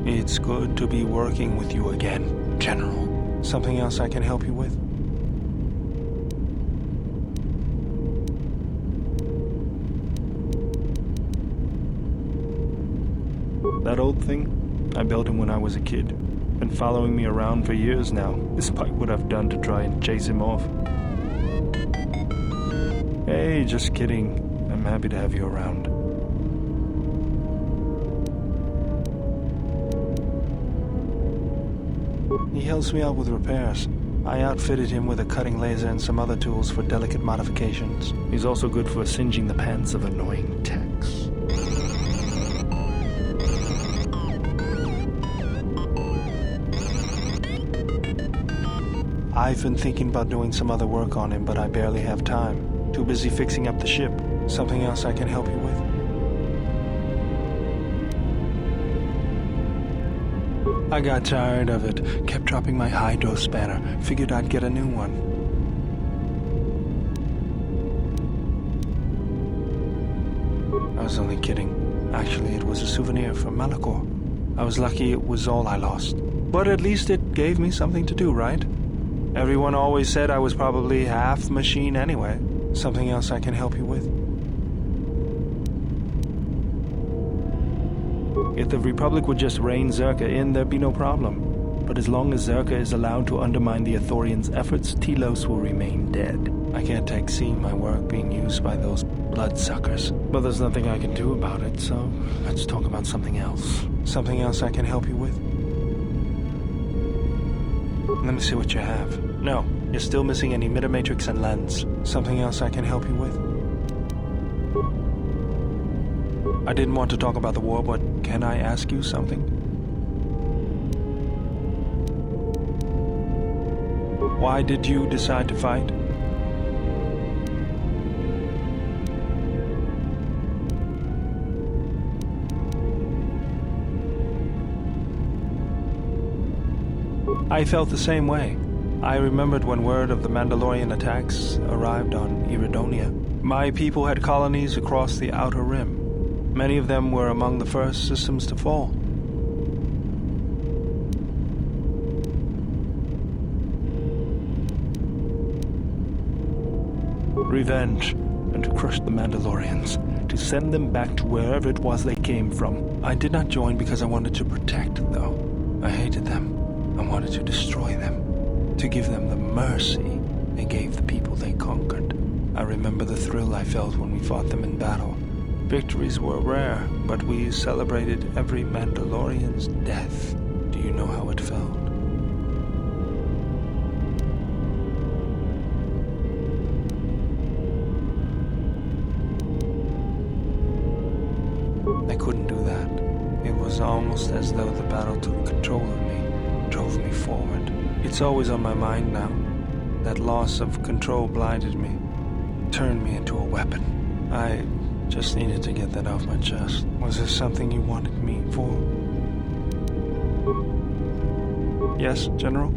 It's good to be working with you again, General. Something else I can help you with? That old thing? I built him when I was a kid. Been following me around for years now, despite what I've done to try and chase him off. Hey, just kidding. I'm happy to have you around. He helps me out with repairs. I outfitted him with a cutting laser and some other tools for delicate modifications. He's also good for singeing the pants of annoying techs. I've been thinking about doing some other work on him, but I barely have time. Too busy fixing up the ship. Something else I can help you with? I got tired of it. Kept dropping my hydro spanner. Figured I'd get a new one. I was only kidding. Actually, it was a souvenir from Malachor. I was lucky it was all I lost. But at least it gave me something to do, right? Everyone always said I was probably half machine anyway. Something else I can help you with? If the Republic would just rein Zerka in, there'd be no problem. But as long as Zerka is allowed to undermine the Ithorians' efforts, Telos will remain dead. I can't take seeing my work being used by those bloodsuckers. But there's nothing I can do about it, so let's talk about something else. Something else I can help you with? Let me see what you have. No, you're still missing an emitter matrix and lens. Something else I can help you with? I didn't want to talk about the war, but can I ask you something? Why did you decide to fight? I felt the same way. I remembered when word of the Mandalorian attacks arrived on Iridonia. My people had colonies across the Outer Rim. Many of them were among the first systems to fall. Revenge, and to crush the Mandalorians. to send them back to wherever it was they came from. I did not join because I wanted to protect, though. I hated them. I wanted to destroy them, to give them the mercy they gave the people they conquered. I remember the thrill I felt when we fought them in battle. Victories were rare, but we celebrated every Mandalorian's death. Do you know how it felt? I couldn't do that. It was almost as though the battle took control of me, drove me forward. It's always on my mind now. That loss of control blinded me, turned me into a weapon. I just needed to get that off my chest. Was there something you wanted me for? Yes, General?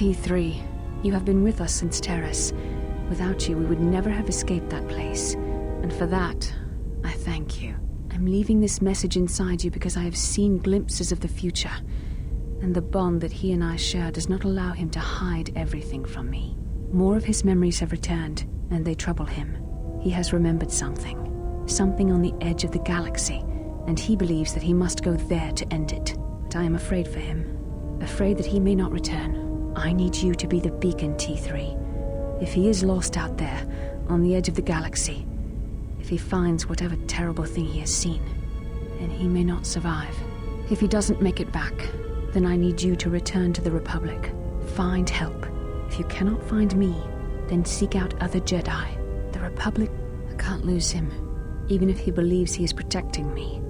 T3, you have been with us since Terrace. Without you, we would never have escaped that place. And for that, I thank you. I'm leaving this message inside you because I have seen glimpses of the future. And the bond that he and I share does not allow him to hide everything from me. More of his memories have returned, and they trouble him. He has remembered something. Something on the edge of the galaxy, and he believes that he must go there to end it. But I am afraid for him. Afraid that he may not return. I need you to be the beacon, T3. If he is lost out there, on the edge of the galaxy, if he finds whatever terrible thing he has seen, then he may not survive. If he doesn't make it back, then I need you to return to the Republic. Find help. If you cannot find me, then seek out other Jedi. The Republic, I can't lose him, even if he believes he is protecting me.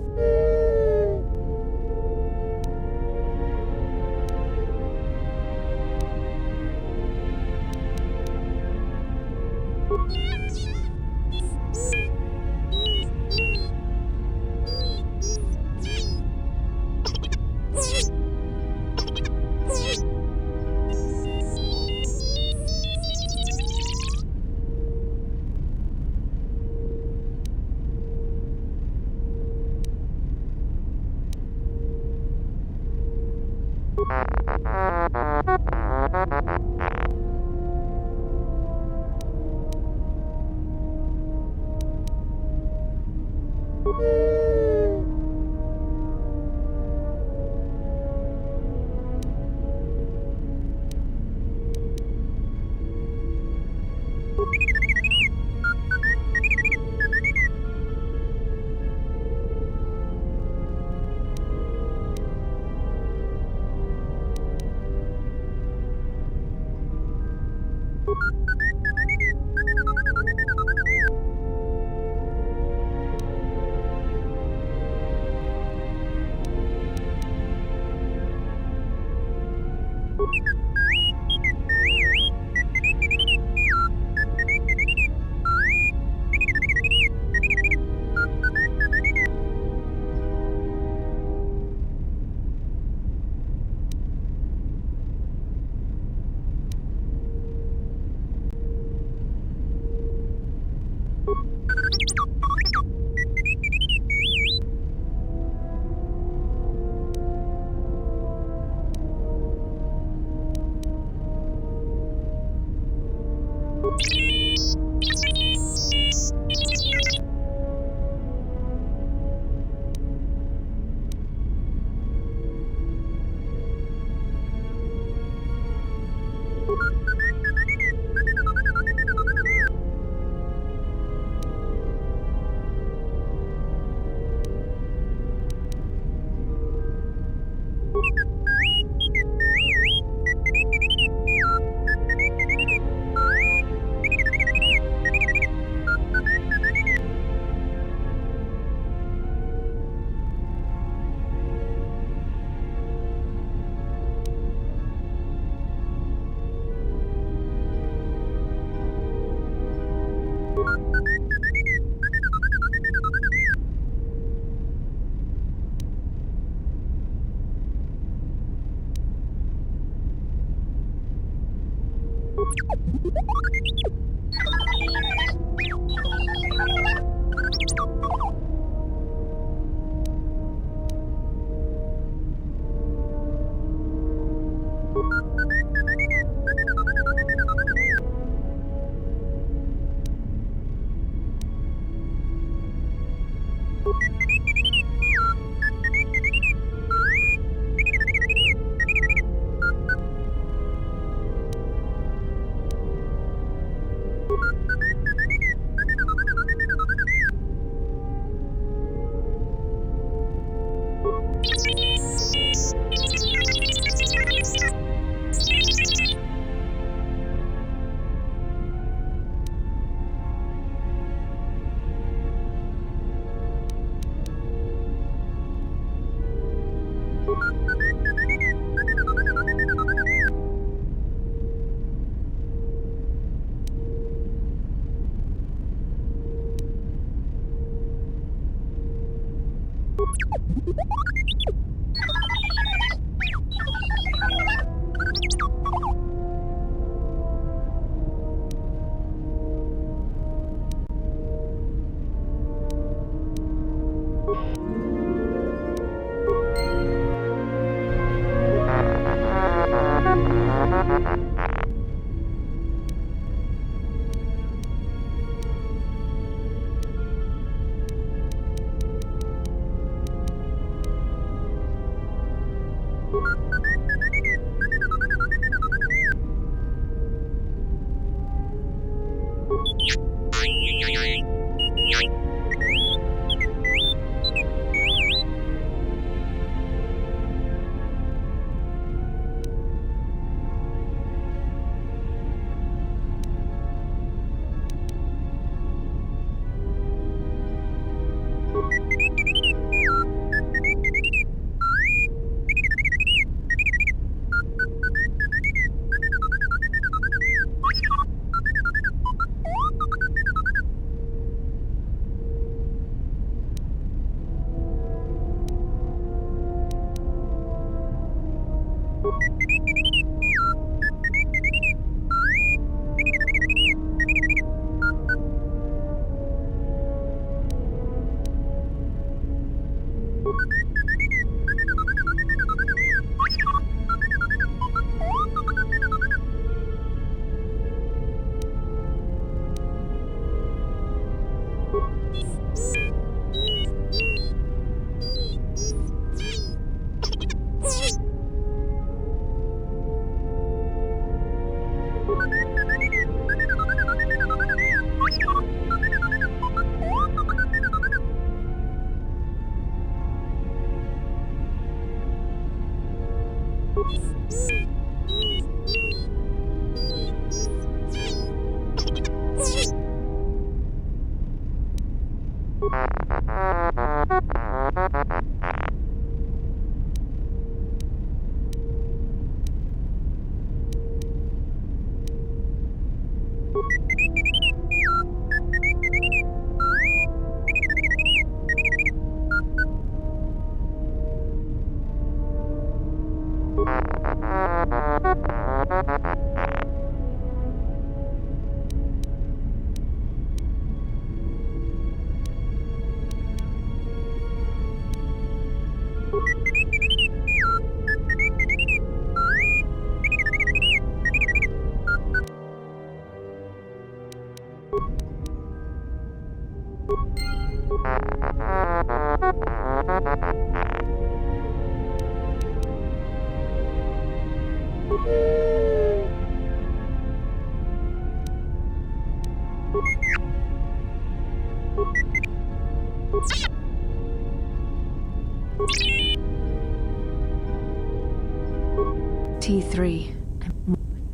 T3.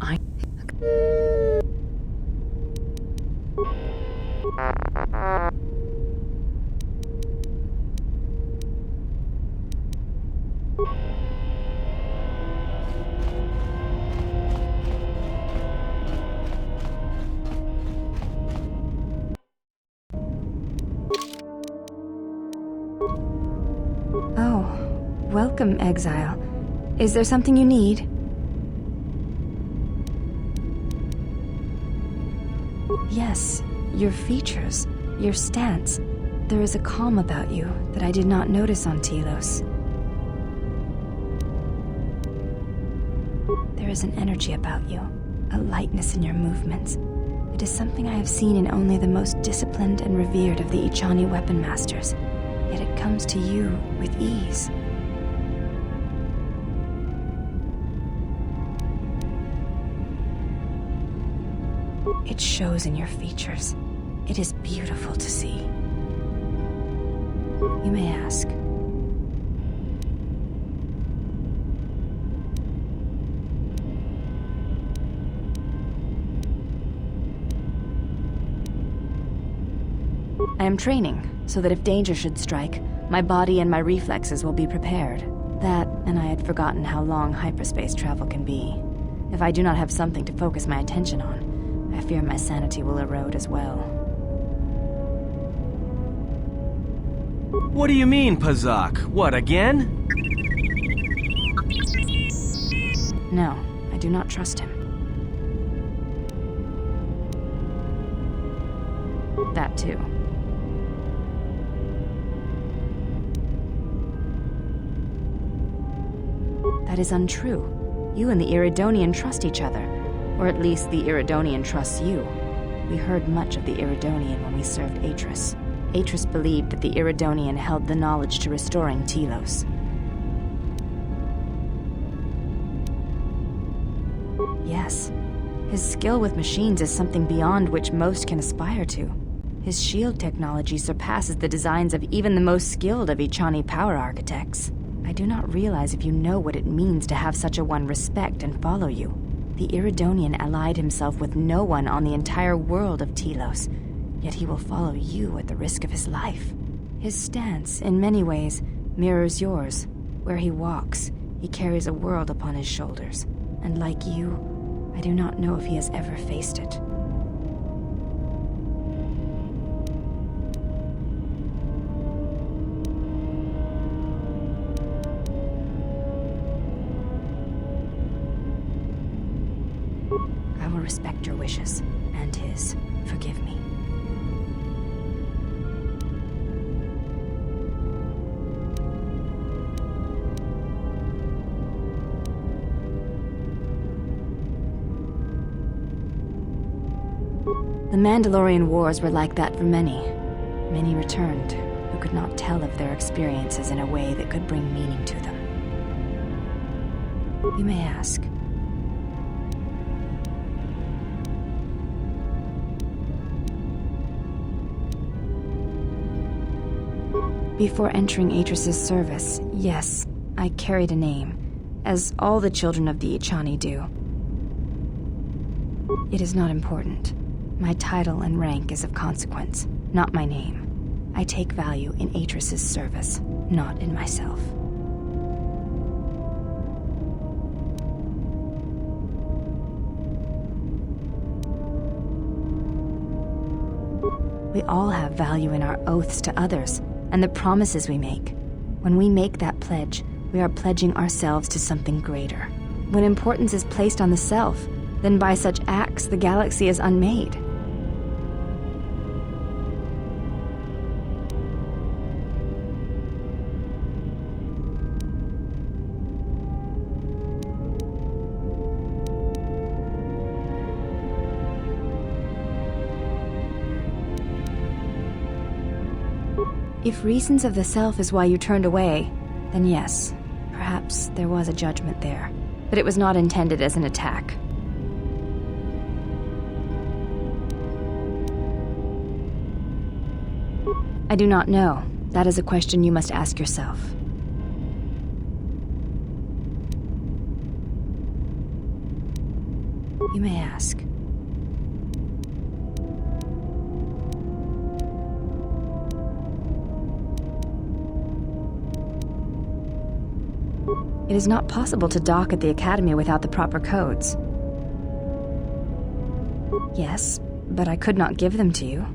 I... Oh, welcome, Exile. Is there something you need? Yes, your features, your stance. There is a calm about you that I did not notice on Telos. There is an energy about you, a lightness in your movements. It is something I have seen in only the most disciplined and revered of the Ichani weapon masters, yet it comes to you with ease. It shows in your features. It is beautiful to see. You may ask. I am training, so that if danger should strike, my body and my reflexes will be prepared. That, and I had forgotten how long hyperspace travel can be. If I do not have something to focus my attention on, I fear my sanity will erode as well. What do you mean, Pazak? What, again? No, I do not trust him. That too. That is untrue. You and the Iridonian trust each other. Or at least the Iridonian trusts you. We heard much of the Iridonian when we served Atris. Atris believed that the Iridonian held the knowledge to restoring Telos. Yes. His skill with machines is something beyond which most can aspire to. His shield technology surpasses the designs of even the most skilled of Ichani power architects. I do not realize if you know what it means to have such a one respect and follow you. The Iridonian allied himself with no one on the entire world of Telos, yet he will follow you at the risk of his life. His stance, in many ways, mirrors yours. Where he walks, he carries a world upon his shoulders. And like you, I do not know if he has ever faced it. I will respect your wishes, and his. Forgive me. The Mandalorian Wars were like that for many. Many returned, who could not tell of their experiences in a way that could bring meaning to them. You may ask. Before entering Atris's service, yes, I carried a name. as all the children of the Ichani do. It is not important. My title and rank is of consequence, not my name. I take value in Atris's service, not in myself. We all have value in our oaths to others, and the promises we make. When we make that pledge, we are pledging ourselves to something greater. When importance is placed on the self, then by such acts the galaxy is unmade. If reasons of the self is why you turned away, then yes, perhaps there was a judgment there. But it was not intended as an attack. I do not know. That is a question you must ask yourself. You may ask. It is not possible to dock at the Academy without the proper codes. Yes, but I could not give them to you.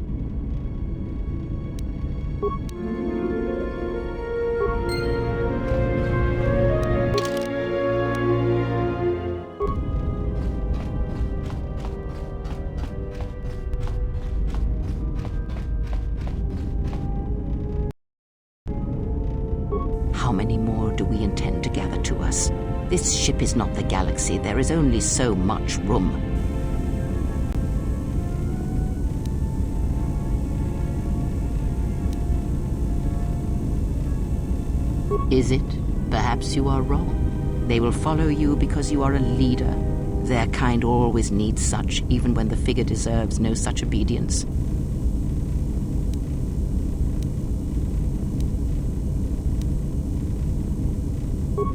How many more do we intend to gather to us? This ship is not the galaxy. There is only so much room. Is it? Perhaps you are wrong. They will follow you because you are a leader. Their kind always needs such, even when the figure deserves no such obedience.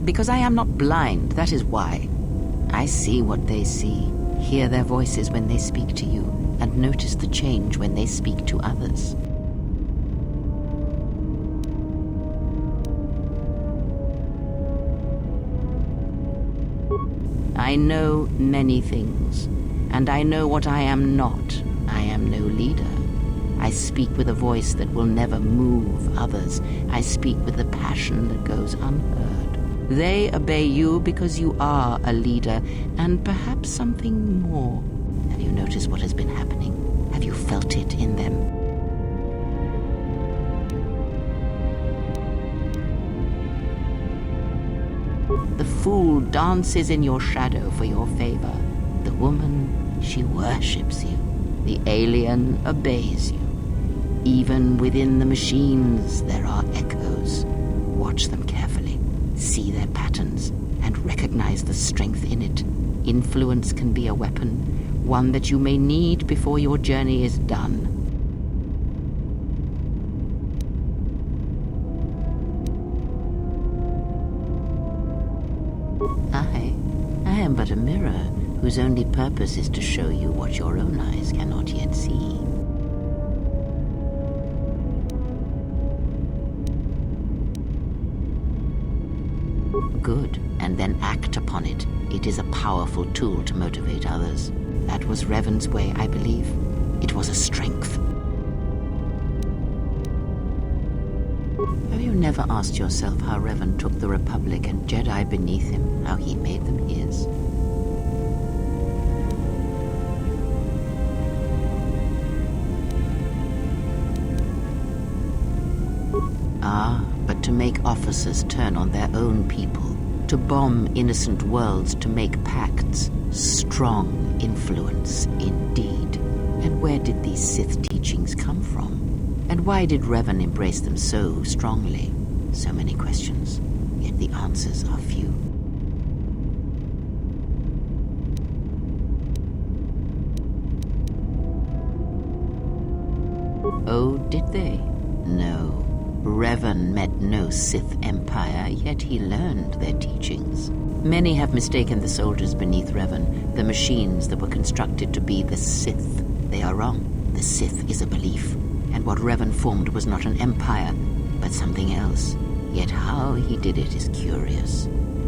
Because I am not blind, that is why. I see what they see, hear their voices when they speak to you, and notice the change when they speak to others. I know many things, and I know what I am not. I am no leader. I speak with a voice that will never move others. I speak with the passion that goes unheard. They obey you because you are a leader, and perhaps something more. Have you noticed what has been happening? Have you felt it in them? The fool dances in your shadow for your favor. The woman, she worships you. The alien obeys you. Even within the machines, there are echoes. Watch them carefully. See their patterns, and recognize the strength in it. Influence can be a weapon, one that you may need before your journey is done. I am but a mirror whose only purpose is to show you what your own eyes cannot yet see. Good, and then act upon it. It is a powerful tool to motivate others. That was Revan's way, I believe. It was a strength. Have you never asked yourself how Revan took the Republic and Jedi beneath him, how he made them his? But to make officers turn on their own people, to bomb innocent worlds, to make pacts. Strong influence, indeed. And where did these Sith teachings come from? And why did Revan embrace them so strongly? So many questions, yet the answers are few. Oh, did they? No. Revan met no Sith empire, yet he learned their teachings. Many have mistaken the soldiers beneath Revan, the machines that were constructed to be the Sith. They are wrong. The Sith is a belief, and what Revan formed was not an empire, but something else. Yet how he did it is curious.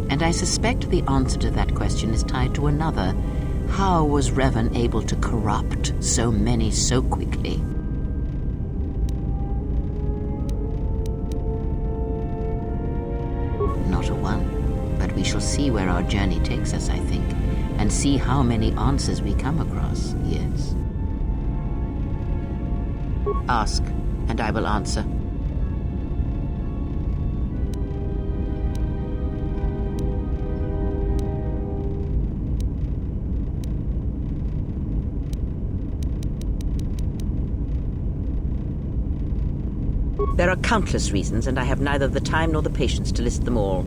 And I suspect the answer to that question is tied to another. How was Revan able to corrupt so many so quickly? Not a one, but we shall see where our journey takes us, I think, and see how many answers we come across, yes. Ask, and I will answer. There are countless reasons, and I have neither the time nor the patience to list them all.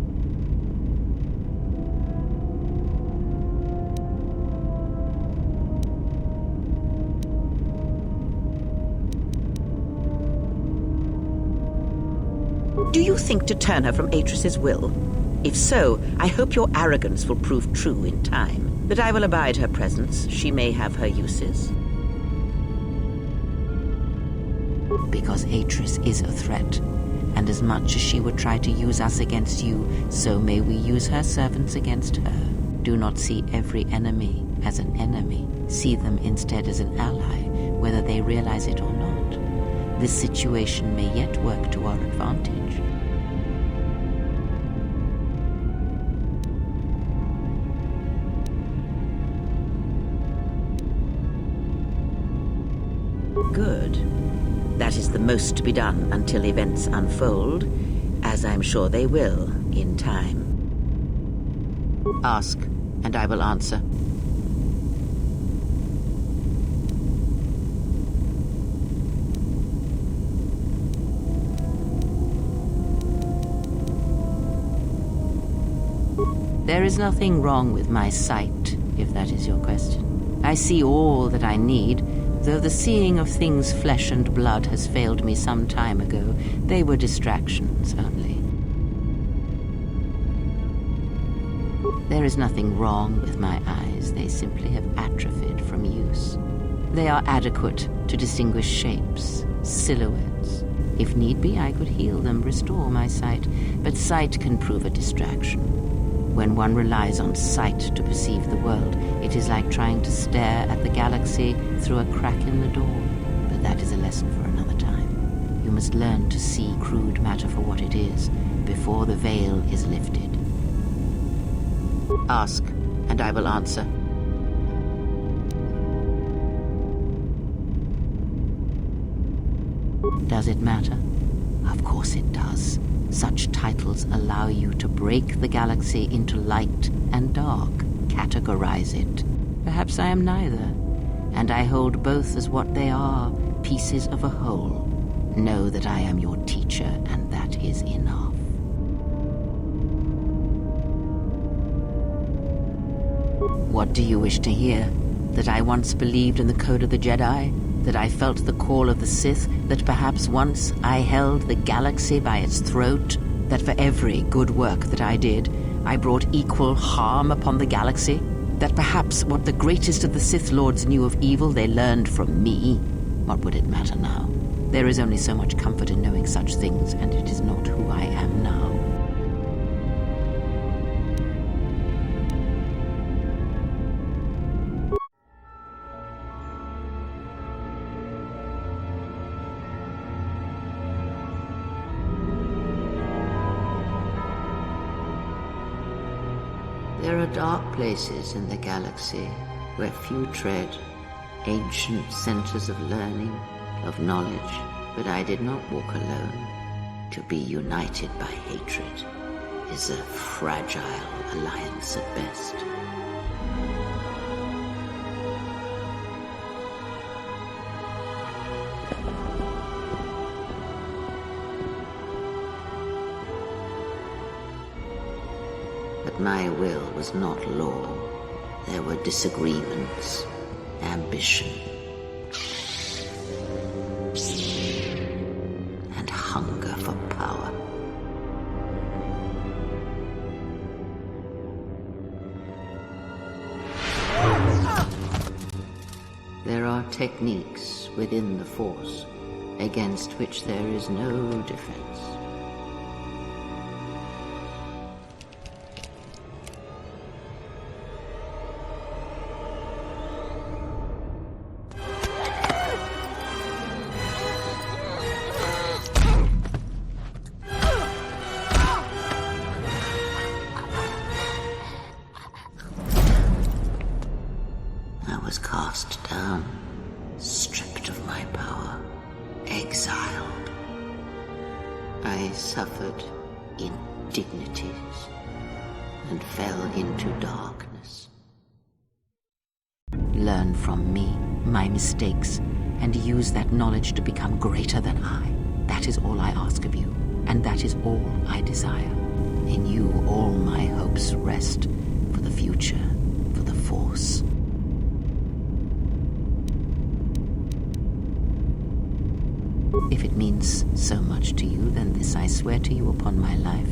Do you think to turn her from Atris's will? If so, I hope your arrogance will prove true in time. That I will abide her presence. She may have her uses. Because Atris is a threat, and as much as she would try to use us against you, so may we use her servants against her. Do not see every enemy as an enemy. See them instead as an ally, whether they realize it or not. This situation may yet work to our advantage. Good. That is the most to be done until events unfold, as I'm sure they will in time. Ask, and I will answer. There is nothing wrong with my sight, if that is your question. I see all that I need. Though the seeing of things flesh and blood has failed me some time ago, they were distractions only. There is nothing wrong with my eyes. They simply have atrophied from use. They are adequate to distinguish shapes, silhouettes. If need be, I could heal them, restore my sight, but sight can prove a distraction. When one relies on sight to perceive the world, it is like trying to stare at the galaxy through a crack in the door. But that is a lesson for another time. You must learn to see crude matter for what it is, before the veil is lifted. Ask, and I will answer. Does it matter? Of course it does. Such titles allow you to break the galaxy into light and dark, categorize it. Perhaps I am neither, and I hold both as what they are, pieces of a whole. Know that I am your teacher, and that is enough. What do you wish to hear? That I once believed in the code of the Jedi? That I felt the call of the Sith? That perhaps once I held the galaxy by its throat? That for every good work that I did, I brought equal harm upon the galaxy? That perhaps what the greatest of the Sith Lords knew of evil they learned from me? What would it matter now? There is only so much comfort in knowing such things, and it is not who I am now. There are dark places in the galaxy where few tread, ancient centers of learning, of knowledge, but I did not walk alone. To be united by hatred is a fragile alliance at best. But my will was not law. There were disagreements, ambition, and hunger for techniques within the Force against which there is no defense. I was cast down, stripped of my power, exiled. I suffered indignities and fell into darkness. Learn from me my mistakes and use that knowledge to become greater than I. That is all I ask of you, and that is all I desire. In you all my hopes rest for the future, for the Force. If it means so much to you, then this I swear to you upon my life,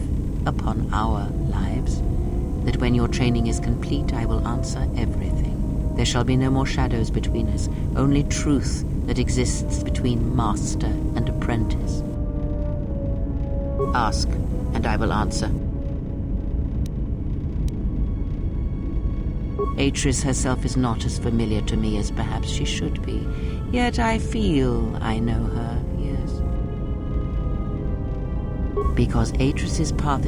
upon our lives, that when your training is complete, I will answer everything. There shall be no more shadows between us, only truth that exists between master and apprentice. Ask, and I will answer. Atris herself is not as familiar to me as perhaps she should be, yet I feel I know her, yes. Because Atris's path